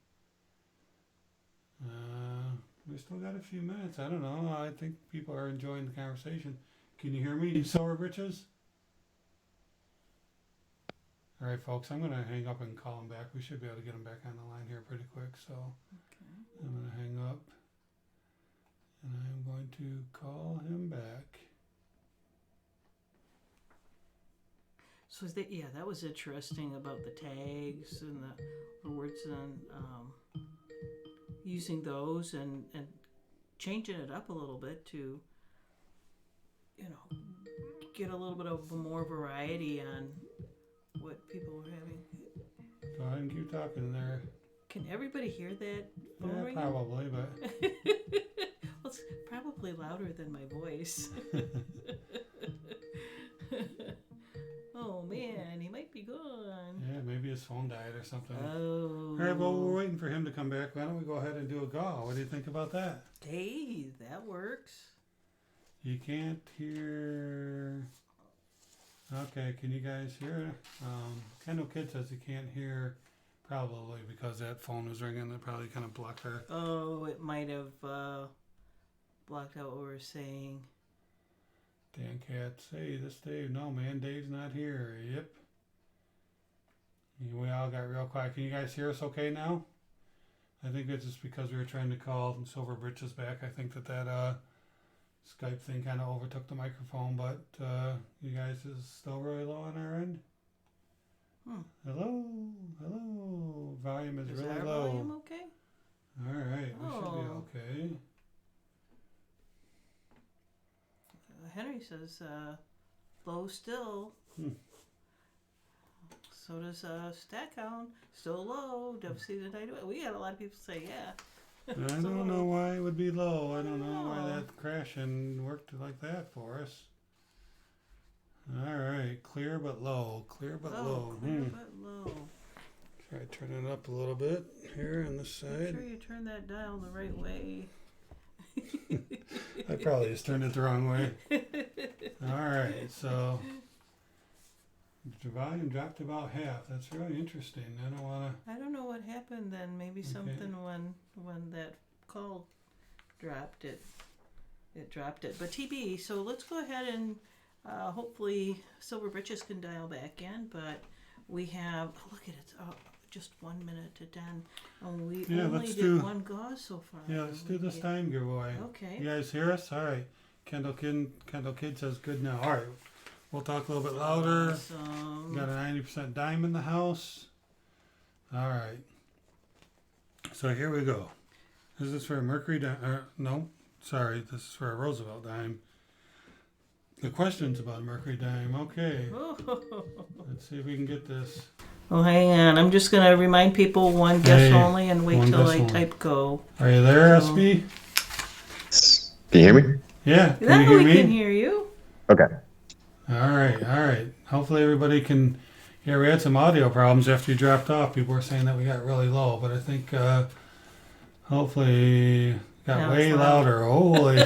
We still got a few minutes. I don't know. I think people are enjoying the conversation. Can you hear me, Silver Britches? All right, folks, I'm going to hang up and call him back. We should be able to get him back on the line here pretty quick. So I'm going to hang up, and I'm going to call him back. So that was interesting about the tags and the words and using those and changing it up a little bit to get a little bit of more variety on what people are having. Go ahead and keep talking there. Can everybody hear that phone Yeah, ringing? probably, but Well, it's probably louder than my voice. Oh man, he might be gone. yeah, maybe his phone died or something. Oh. All right, well, we're waiting for him to come back. Why don't we go ahead and do a call? What do you think about that? Hey, that works. You can't hear. Okay, can you guys hear? Kendall Kid says he can't hear, probably because that phone was ringing. That probably kind of blocked her. Oh, it might have blocked out what we were saying. Dan Katz, hey, this Dave. No, man, Dave's not here. Yep. We all got real quiet. Can you guys hear us okay now? I think it's just because we were trying to call Silver Britches back. I think that Skype thing kind of overtook the microphone, but you guys is still really low on our end? Hello? Volume is really our low. volume okay? All right, we should be okay. Henry says low still. So does Stack Count. Still low. WC tonight. We got a lot of people say yeah. I don't know why it would be low. I don't know why that crashing worked like that for us. All right, clear but low. Clear but low. Clear but low. Try to turn it up a little bit here on this side. Make sure you turn that dial the right way. I probably just turned it the wrong way. All right, so the volume dropped about half. That's really interesting. I don't know what happened then. Maybe something when that call dropped it. It dropped it. But TB, so let's go ahead and hopefully Silver Britches can dial back in. But we have, look at it. just 1 minute to 10. And we Yeah, only let's did do- one gauze so far. Yeah, let's do this time giveaway. Okay. You guys hear us? All right. Kendall Kid says good now. All right. We'll talk a little bit louder. Awesome. Got a 90% dime in the house. All right. So here we go. Is this for a Mercury dime? No, sorry. This is for a Roosevelt dime. The question's about a Mercury dime. Okay. Let's see if we can get this. Oh, hang on. I'm just going to remind people one guess Hey, only and wait one till guess I only. type go. Are you there, So- SB? Can you hear me? Yeah. Can Now you hear we me? can hear you. Okay. All right. Hopefully everybody can. Yeah, we had some audio problems after you dropped off. People were saying that we got really low, but I think hopefully got Now way it's loud. louder. Holy.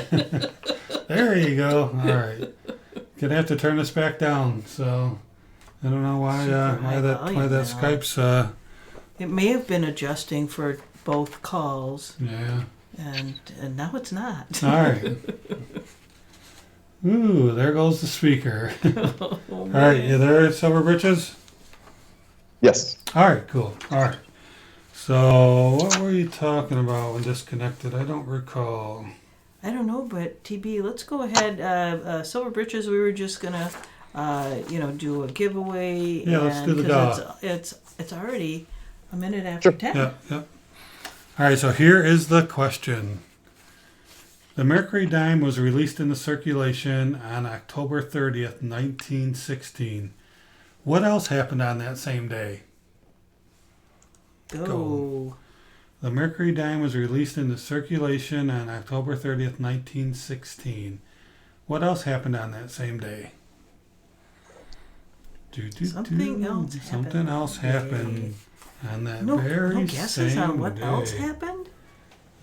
There you go. All right. Gonna have to turn this back down. So I don't know why Super high that volume now. Skype's It may have been adjusting for both calls, yeah. and now it's not. All right. Ooh, there goes the speaker. Oh, All right, you there, Silver Britches? Yes. All right, cool. All right. So, what were you talking about when disconnected? I don't recall. I don't know, but TB, let's go ahead. Silver Britches, we were just gonna, do a giveaway. Yeah, let's do the 'cause go. it's already a minute after 10. Yep. All right, so here is the question. The Mercury dime was released into circulation on October 30th, 1916. What else happened on that same day? Go. The Mercury dime was released into circulation on October 30th, 1916. What else happened on that same day? Something else happened Something else that day. happened on that No very guesses same on what day. else happened?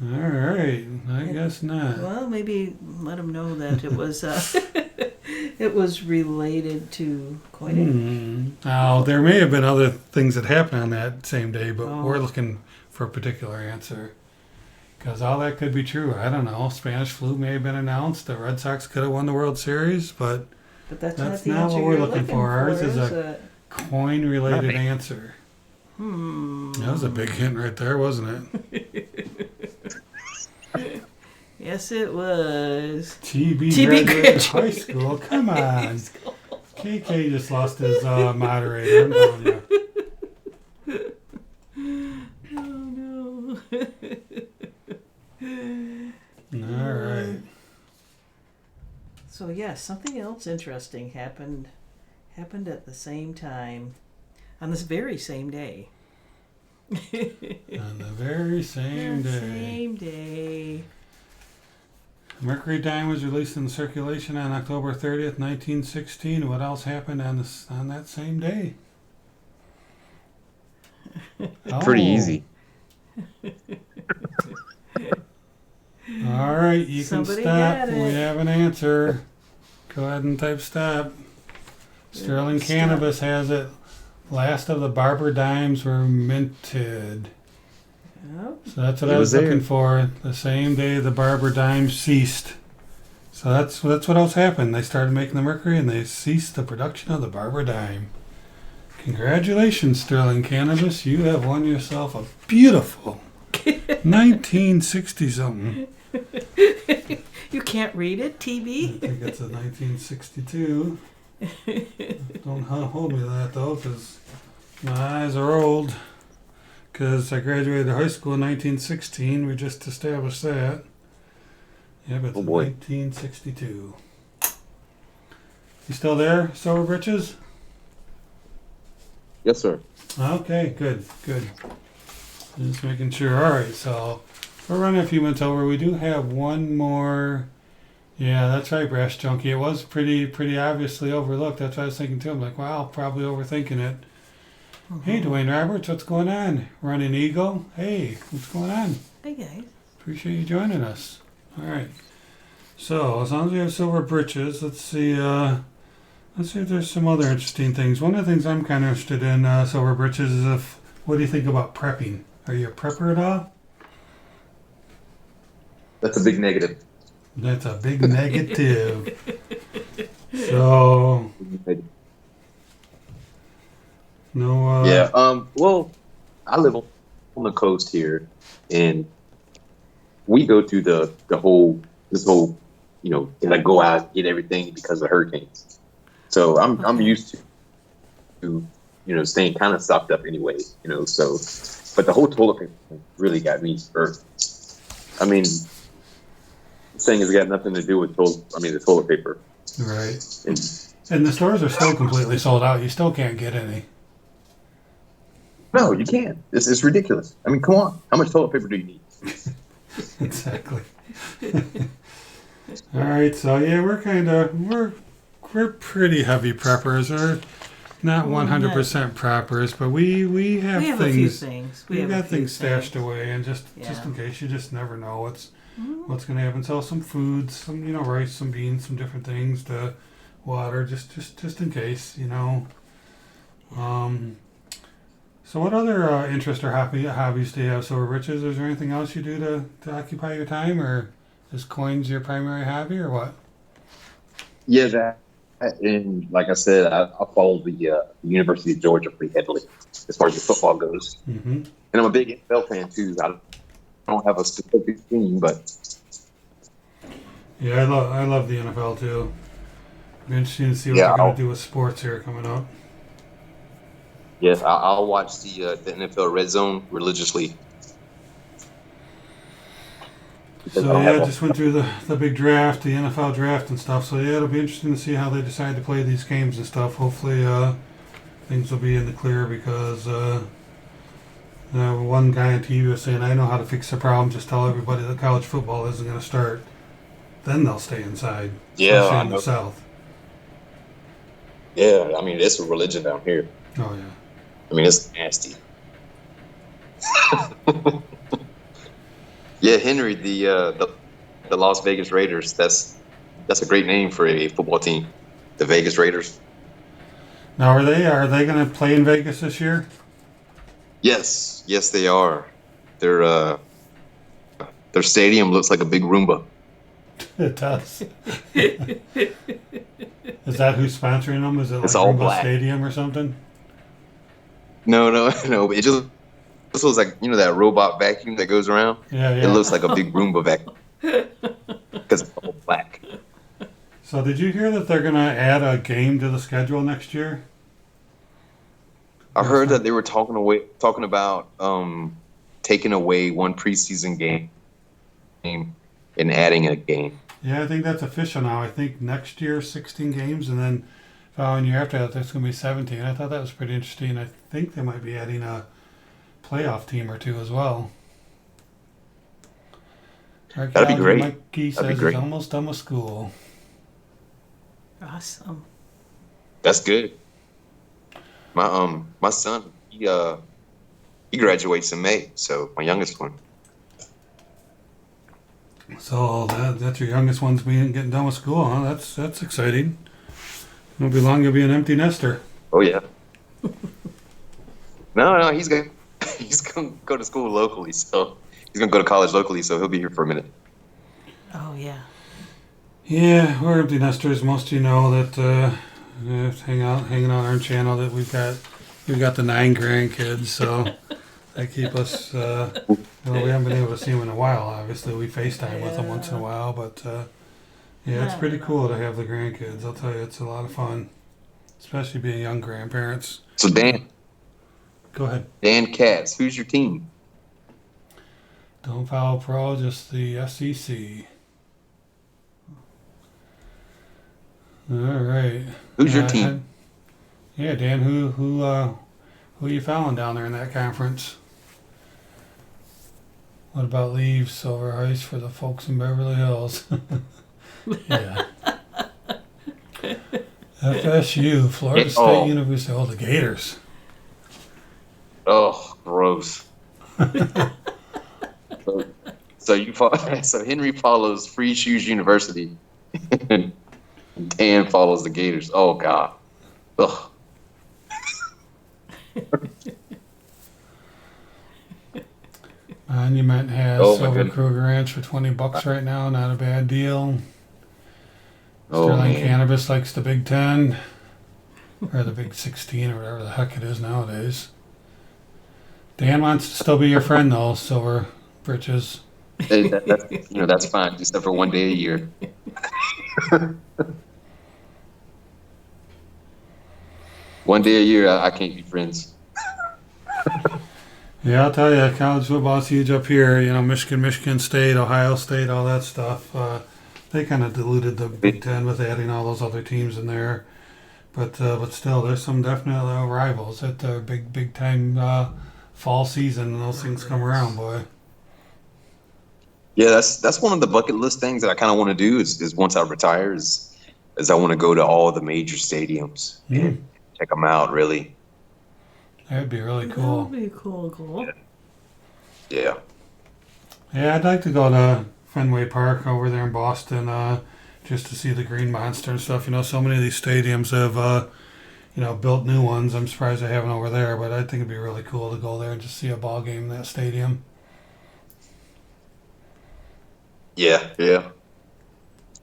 All right, I guess not. Well, maybe let them know that it was it was related to coinage. Now, there may have been other things that happened on that same day, but Oh. we're looking for a particular answer. Because all that could be true. I don't know. Spanish flu may have been announced. The Red Sox could have won the World Series, but But that's That's not the not answer what we're you're looking for. Ours is is a coin-related Not me. answer. Hmm. That was a big hint right there, wasn't it? Yes, it was. TB TB graduated high graduated school. Come on. KK just lost his moderator. I'm telling you. Oh no. All right. So yes, something else interesting happened at the same time, on this very same day. On the very same The day. Same day. Mercury dime was released in circulation on October 30th, 1916. What else happened on that same day? Pretty Oh. easy. All right, you Somebody can stop. had it. We have an answer. Go ahead and type stop. Sterling Stop. Cannabis has it. Last of the barber dimes were minted. Oh, So that's what It I was was there. looking for. The same day the barber dimes ceased. So that's what else happened. They started making the Mercury and they ceased the production of the barber dime. Congratulations, Sterling Cannabis. You have won yourself a beautiful 1960 something. you can't read it, I TB? think it's a 1962. Don't hold me to that though, because my eyes are old. Because I graduated high school in 1916. We just established that. Yeah, but it's Oh, boy. 1962. You still there, Silver Britches? Yes, sir. Okay, good. Just making sure. All right, so we're running a few minutes over. We do have one more. Yeah, that's right, Brass Junkie. It was pretty obviously overlooked. That's what I was thinking too. I'm like, wow, probably overthinking it. Hey, Dwayne Roberts, what's going on? Running Eagle. Hey, what's going on? Hey guys. Appreciate you joining us. All right. So as long as we have Silver Britches, let's see if there's some other interesting things. One of the things I'm kind of interested in, Silver Britches, is what do you think about prepping? Are you a prepper at all? That's a big negative. That's a big negative. So no. Yeah. Well, I live on the coast here, and we go through the whole this whole gotta go out and get everything because of hurricanes. So I'm Okay. used to staying kind of stocked up anyway. So but the whole toilet paper thing really got me hurt. I mean, this thing has got nothing to do with the toilet paper. Right. And, And the stores are still completely sold out. You still can't get any. no, you can't. It's ridiculous. I mean, come on. How much toilet paper do you need? Exactly. All right, so yeah, we're pretty heavy preppers. We're not 100% preppers, but we have We have things. a few things. We've have got a few things stashed away, and just Yeah. in case, you just never know what's going to happen. So some food, some rice, some beans, some different things, to water, just in case, So what other interest or hobbies do you have? So, Britches, is there anything else you do to occupy your time, or is coins your primary hobby, or what? Yeah, that. And like I said, I follow the University of Georgia pretty heavily as far as the football goes. Mm-hmm. And I'm a big NFL fan too. I don't have a specific team, but Yeah, I love the NFL too. Be interesting to see what yeah, they're going to do with sports here coming up. yes, I'll watch the NFL Red Zone religiously because I So don't yeah, have just went through the big draft, the NFL draft and stuff. So yeah, it'll be interesting to see how they decide to play these games and stuff. Hopefully, things will be in the clear because one guy on TV was saying, "I know how to fix the problem. Just tell everybody that college football isn't going to start. Then they'll stay inside, especially in the South." Yeah, I mean it's a religion down here. Oh yeah. I mean it's nasty. Yeah, Henry, the Las Vegas Raiders. That's a great name for a football team. The Vegas Raiders. Now are they going to play in Vegas this year? Yes, they are. Their stadium looks like a big Roomba. It does. Is that who's sponsoring them? Is it like It's all Roomba black. Stadium or something? No. It just looks like that robot vacuum that goes around. Yeah. It looks like a big Roomba vacuum because it's all black. So did you hear that they're going to add a game to the schedule next year? I heard that they were talking about taking away one preseason game and adding a game. Yeah, I think that's official now. I think next year 16 games, and then following year after that, there's going to be 17. I thought that was pretty interesting. I think they might be adding a playoff team or two as well. That'd be great. Mikey says he's almost done with school. Awesome. That's good. My son, he graduates in May, so my youngest one. So that's your youngest one's getting done with school, huh? That's exciting. Won't be long, you'll be an empty nester. Oh yeah. No, he's gonna go to school locally, so he's gonna go to college locally, so he'll be here for a minute. Oh yeah. Yeah, we're empty nesters. Most of you know that hanging out on our channel that we've got the 9 grandkids, so they keep us. We haven't been able to see them in a while. Obviously, we FaceTime with them once in a while, but it's pretty cool to have the grandkids. I'll tell you, it's a lot of fun, especially being young grandparents. So Dan, go ahead. Dan Katz, who's your team? Don't follow pro, just the SEC. All right. Who's your team? Yeah, Dan. Who are you following down there in that conference? What about leaves over ice for the folks in Beverly Hills? Yeah. FSU, Florida State University. Oh, the Gators. Oh, gross. So Henry follows Free Shoes University. Dan follows the Gators. Oh God. Ugh. Monument has Silver Kruger Ranch for $20 right now. Not a bad deal. Sterling Cannabis likes the Big 10 or the Big 16 or whatever the heck it is nowadays. Dan wants to still be your friend, though, Silver Britches. Hey, that's fine, except for one day a year. One day a year, I can't be friends. Yeah, I'll tell you, college football's huge up here. You know, Michigan State, Ohio State, all that stuff. They kind of diluted the Big Ten with adding all those other teams in there. But still, there's some definite rivals at the big time fall season. And those things come around, boy. Yeah, that's one of the bucket list things that I kind of want to do is once I retire is I want to go to all the major stadiums and check them out. Really, that'd be really cool. That would be a cool goal. Yeah. Yeah, I'd like to go to Fenway Park over there in Boston just to see the Green Monster and stuff. You know, so many of these stadiums have built new ones. I'm surprised they haven't over there, but I think it'd be really cool to go there and just see a ball game in that stadium. Yeah.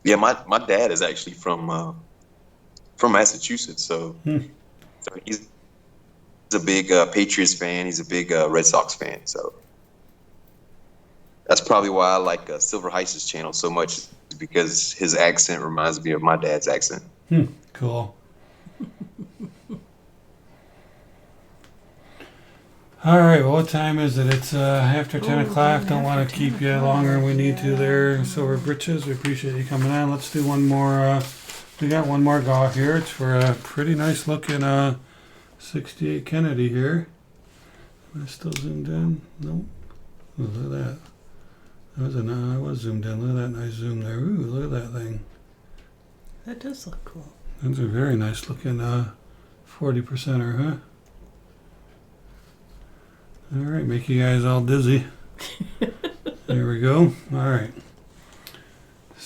My dad is actually from Massachusetts, so he's a big Patriots fan. He's a big Red Sox fan, so that's probably why I like Silver Heist's channel so much, because his accent reminds me of my dad's accent. Cool. All right, well, what time is it? It's after 10 o'clock. Don't want to keep you longer than we need to there, Silver Britches. We appreciate you coming on. Let's do one more. We got one more go here. It's for a pretty nice looking 68 Kennedy here. Am I still zoomed in? Nope. Oh, look at that. I was zoomed in. Look at that nice zoom there. Ooh, look at that thing. That does look cool. That's a very nice looking 40%er, huh? All right, make you guys all dizzy. There we go. All right.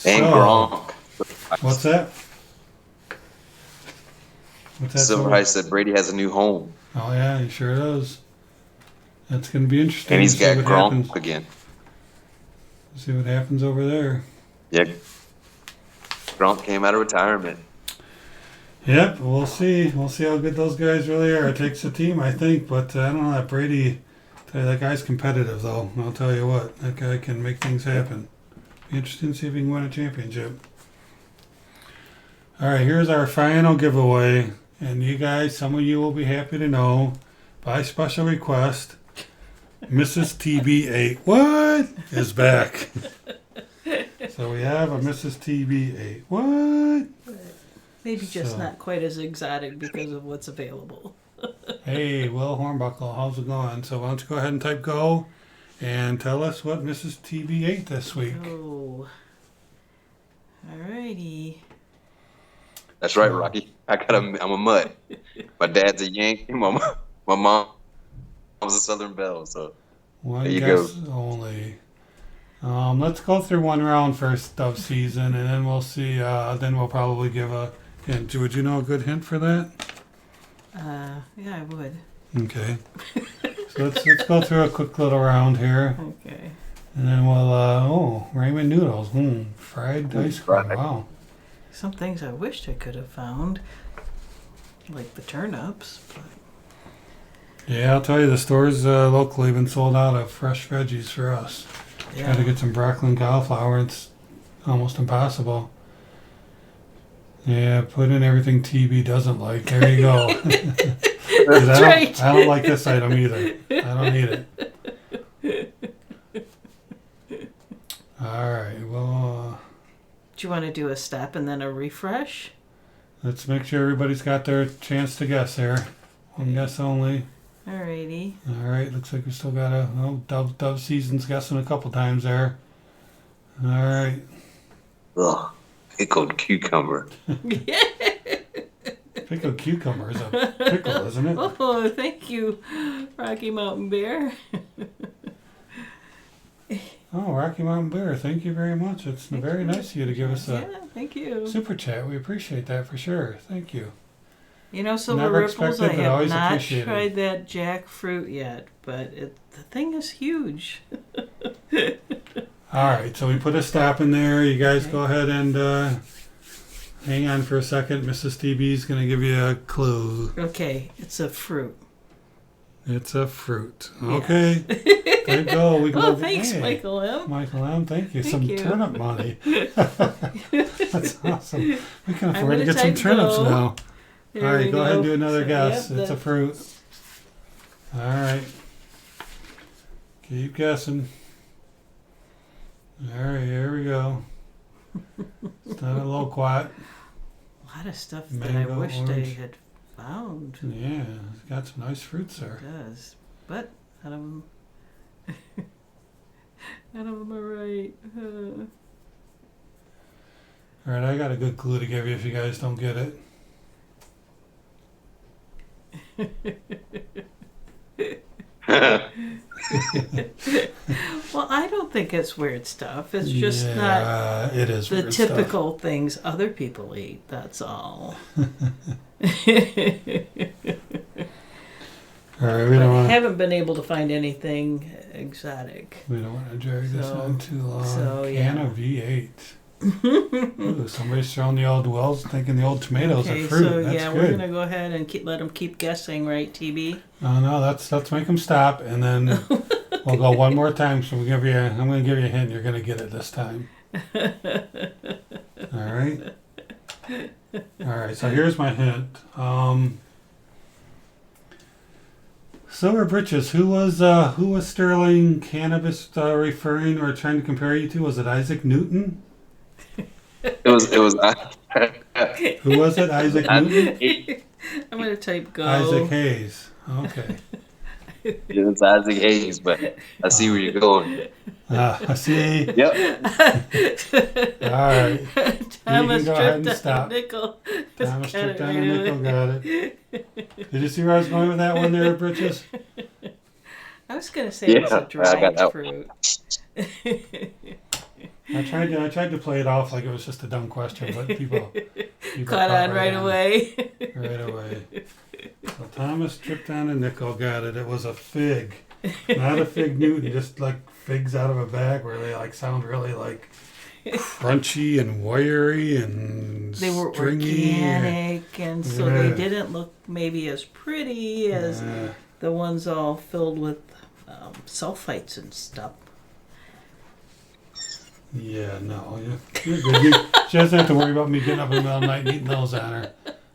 And Gronk. What's that? Silver Heist said Brady has a new home. Oh, yeah, he sure does. That's going to be interesting. And he's got Gronk again. See what happens over there. Yeah. Gronk came out of retirement. Yep, we'll see. We'll see how good those guys really are. It takes a team, I think, but I don't know. That Brady, that guy's competitive, though. I'll tell you what, that guy can make things happen. Be interesting to see if he can win a championship. All right, here's our final giveaway. And you guys, some of you will be happy to know, by special request, Mrs. TB8 what is back. So we have a Mrs. TB8 what. Maybe just not quite as exotic because of what's available. Hey, Will Hornbuckle, how's it going? So why don't you go ahead and type go and tell us what Mrs. TB ate this week. Oh. Alrighty. That's right, Rocky. I'm a mutt. My dad's a Yankee. My mom's a Southern Belle. So one there you guess go. Only. Let's go through one round first of season, and then we'll see. Then we'll probably give a hint. Would you know a good hint for that? Yeah, I would. Okay. So let's go through a quick little round here, Okay. and then we'll ramen noodles. Fried ice cream. Wow. Some things I wished I could have found, like the turnips. But Yeah, I'll tell you, the stores locally have been sold out of fresh veggies for us. yeah. Try to get some broccoli and cauliflower. It's almost impossible. Yeah, put in everything TB doesn't like. There you go. That's right. I don't like this item either. I don't need it. All right. Well, Do you want to do a step and then a refresh? let's make sure everybody's got their chance to guess there. One guess only. Alrighty. All right. Looks like we still got Dove Season's guessing a couple times there. All right. Ugh, pickled cucumber. Pickled cucumber is a pickle, isn't it? Oh, thank you, Rocky Mountain Bear. Oh, Rocky Mountain Bear, thank you very much. It's very nice of you to give us a Yeah, thank you. super chat. We appreciate that for sure. Thank you. You know, Silver Never Ripples, I expected, but have always not appreciated. tried that jackfruit yet, but the thing is huge. All right, so we put a stop in there. You guys go ahead and hang on for a second. Mrs. TB is going to give you a clue. Okay, it's a fruit. It's a fruit. Okay. There you go. We can Oh, go. thanks, Hey, Michael M. Michael M. Thank you. Thank Some you. turnip money. That's awesome. We can I'm afford to gonna get some type turnips go. now. There All right, we go ahead and do another So, guess. yep, It's a fruit. All right. Keep guessing. All right, here we go. It's not a loquat. a lot of stuff that Mango, I wished I orange. had found. Yeah, it's got some nice fruits It there. does, but none of them, none of them are right. All right, I got a good clue to give you if you guys don't get it. Well, I don't think it's weird stuff. It's just not Yeah, it is the weird stuff. typical things other people eat. That's all. All right, we But don't I want. haven't been able to find anything exotic. We don't want to drag this So- on too long. so, Can yeah. of V8. Ooh, somebody's throwing the old wells, thinking the old tomatoes Okay, are fruit. so That's yeah, good. we're gonna go ahead and let them keep guessing, right, TB? Oh no, let's make them stop, and then we'll go one more time. So I'm gonna give you a hint. You're gonna get it this time. All right. All right. So here's my hint. Silver Britches. Who was Sterling Cannabis referring or trying to compare you to? Was it Isaac Newton? It was Who was it? Isaac Newton? I'm gonna type go. Isaac Hayes. Okay. it was Isaac Hayes, but I see where you're going. I see. Yep. All right. Thomas go ahead and tripped down stop. a nickel. Thomas Got tripped it down right a away. nickel. Got it. Did you see where I was going with that one there, Britches? I was gonna say it was Yeah, a I got dried that fruit. I tried to play it off like it was just a dumb question, but people Caught on right away. Right away. So Thomas tripped down a nickel. Got it. It was a fig, not a fig Newton. Just like figs out of a bag, where they like sound really like crunchy and wiry and They were stringy. organic, and so Yeah. they didn't look maybe as pretty as the ones all filled with sulfites and stuff. Yeah, no, you're good. She doesn't have to worry about me getting up in the middle of the night and eating those on her.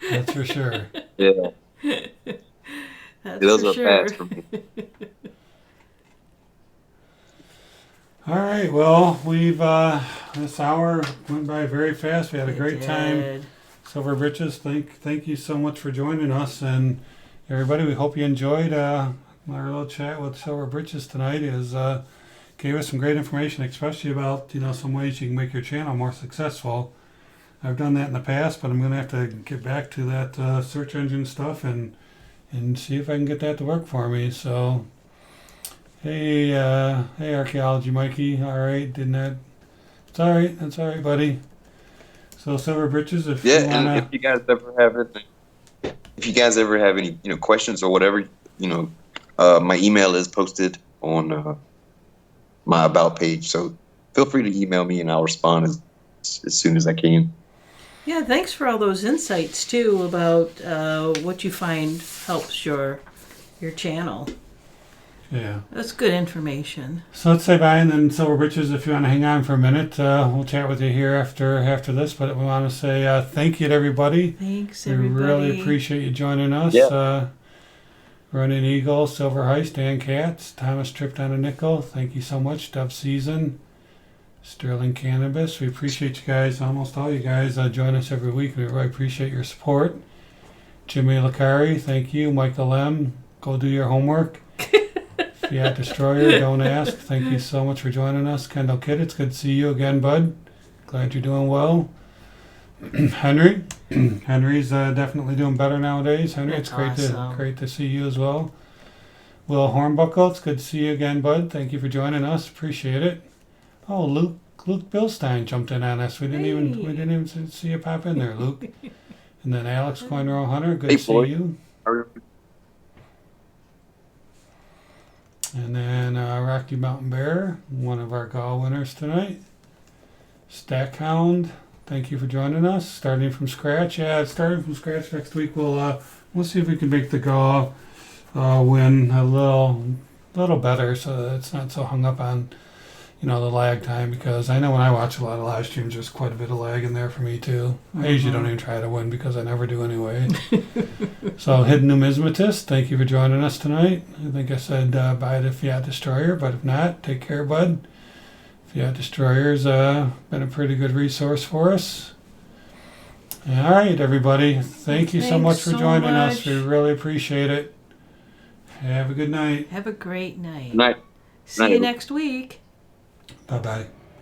That's for sure. Yeah. That's Those for are sure. fast for me. All right, well, we've this hour went by very fast. We had a It great time. did. Silver Britches, thank you so much for joining us, and everybody. We hope you enjoyed our little chat with Silver Britches tonight. Is gave us some great information, especially about some ways you can make your channel more successful. I've done that in the past, but I'm going to have to get back to that search engine stuff and see if I can get that to work for me. So, hey, Archaeology Mikey. All right, didn't that? It's all right. That's all right, buddy. So, Silver Britches, if you Yeah, wanna, and if you guys ever have any questions or whatever, my email is posted on my about page. So feel free to email me and I'll respond as soon as I can. Yeah, thanks for all those insights too about what you find helps your channel. yeah. That's good information. So let's say bye, and then Silver Britches, if you want to hang on for a minute, we'll chat with you here after this. But we want to say thank you to everybody. Thanks, We everybody. really appreciate you joining us. Yeah. Running Eagle, Silver Heist, Dan Katz, Thomas Tripped on a Nickel. Thank you so much. Dub Season, Sterling Cannabis. We appreciate you guys, almost all you guys, join us every week. We really appreciate your support. Jimmy Lacari, thank you. Michael M., go do your homework. Fiat Destroyer, don't ask. Thank you so much for joining us. Kendall Kidd, it's good to see you again, bud. Glad you're doing well. Henry's definitely doing better nowadays. Henry, That's it's great awesome. great to see you as well. Will Hornbuckle, it's good to see you again, bud. Thank you for joining us. Appreciate it. Oh, Luke Bilstein jumped in on us. We didn't even see you pop in there, Luke. And then Alex Coinrow Hunter, good Hey, to see Floyd. you. And then Rocky Mountain Bear, one of our gall winners tonight. Stackhound, thank you for joining us. Starting from scratch. Yeah, starting from scratch next week. We'll see if we can make the gall win a little better, so that it's not so hung up on the lag time, because I know when I watch a lot of live streams, there's quite a bit of lag in there for me too. I usually don't even try to win because I never do anyway. So, Hidden Numismatist, thank you for joining us tonight. I think I said buy the Fiat Destroyer, but if not, take care, bud. Fiat Destroyer's been a pretty good resource for us. All right, everybody. Thank you so Thanks much for so joining us. much. We really appreciate it. Have a good night. Have a great night. Night. See Night. you next week. Bye-bye.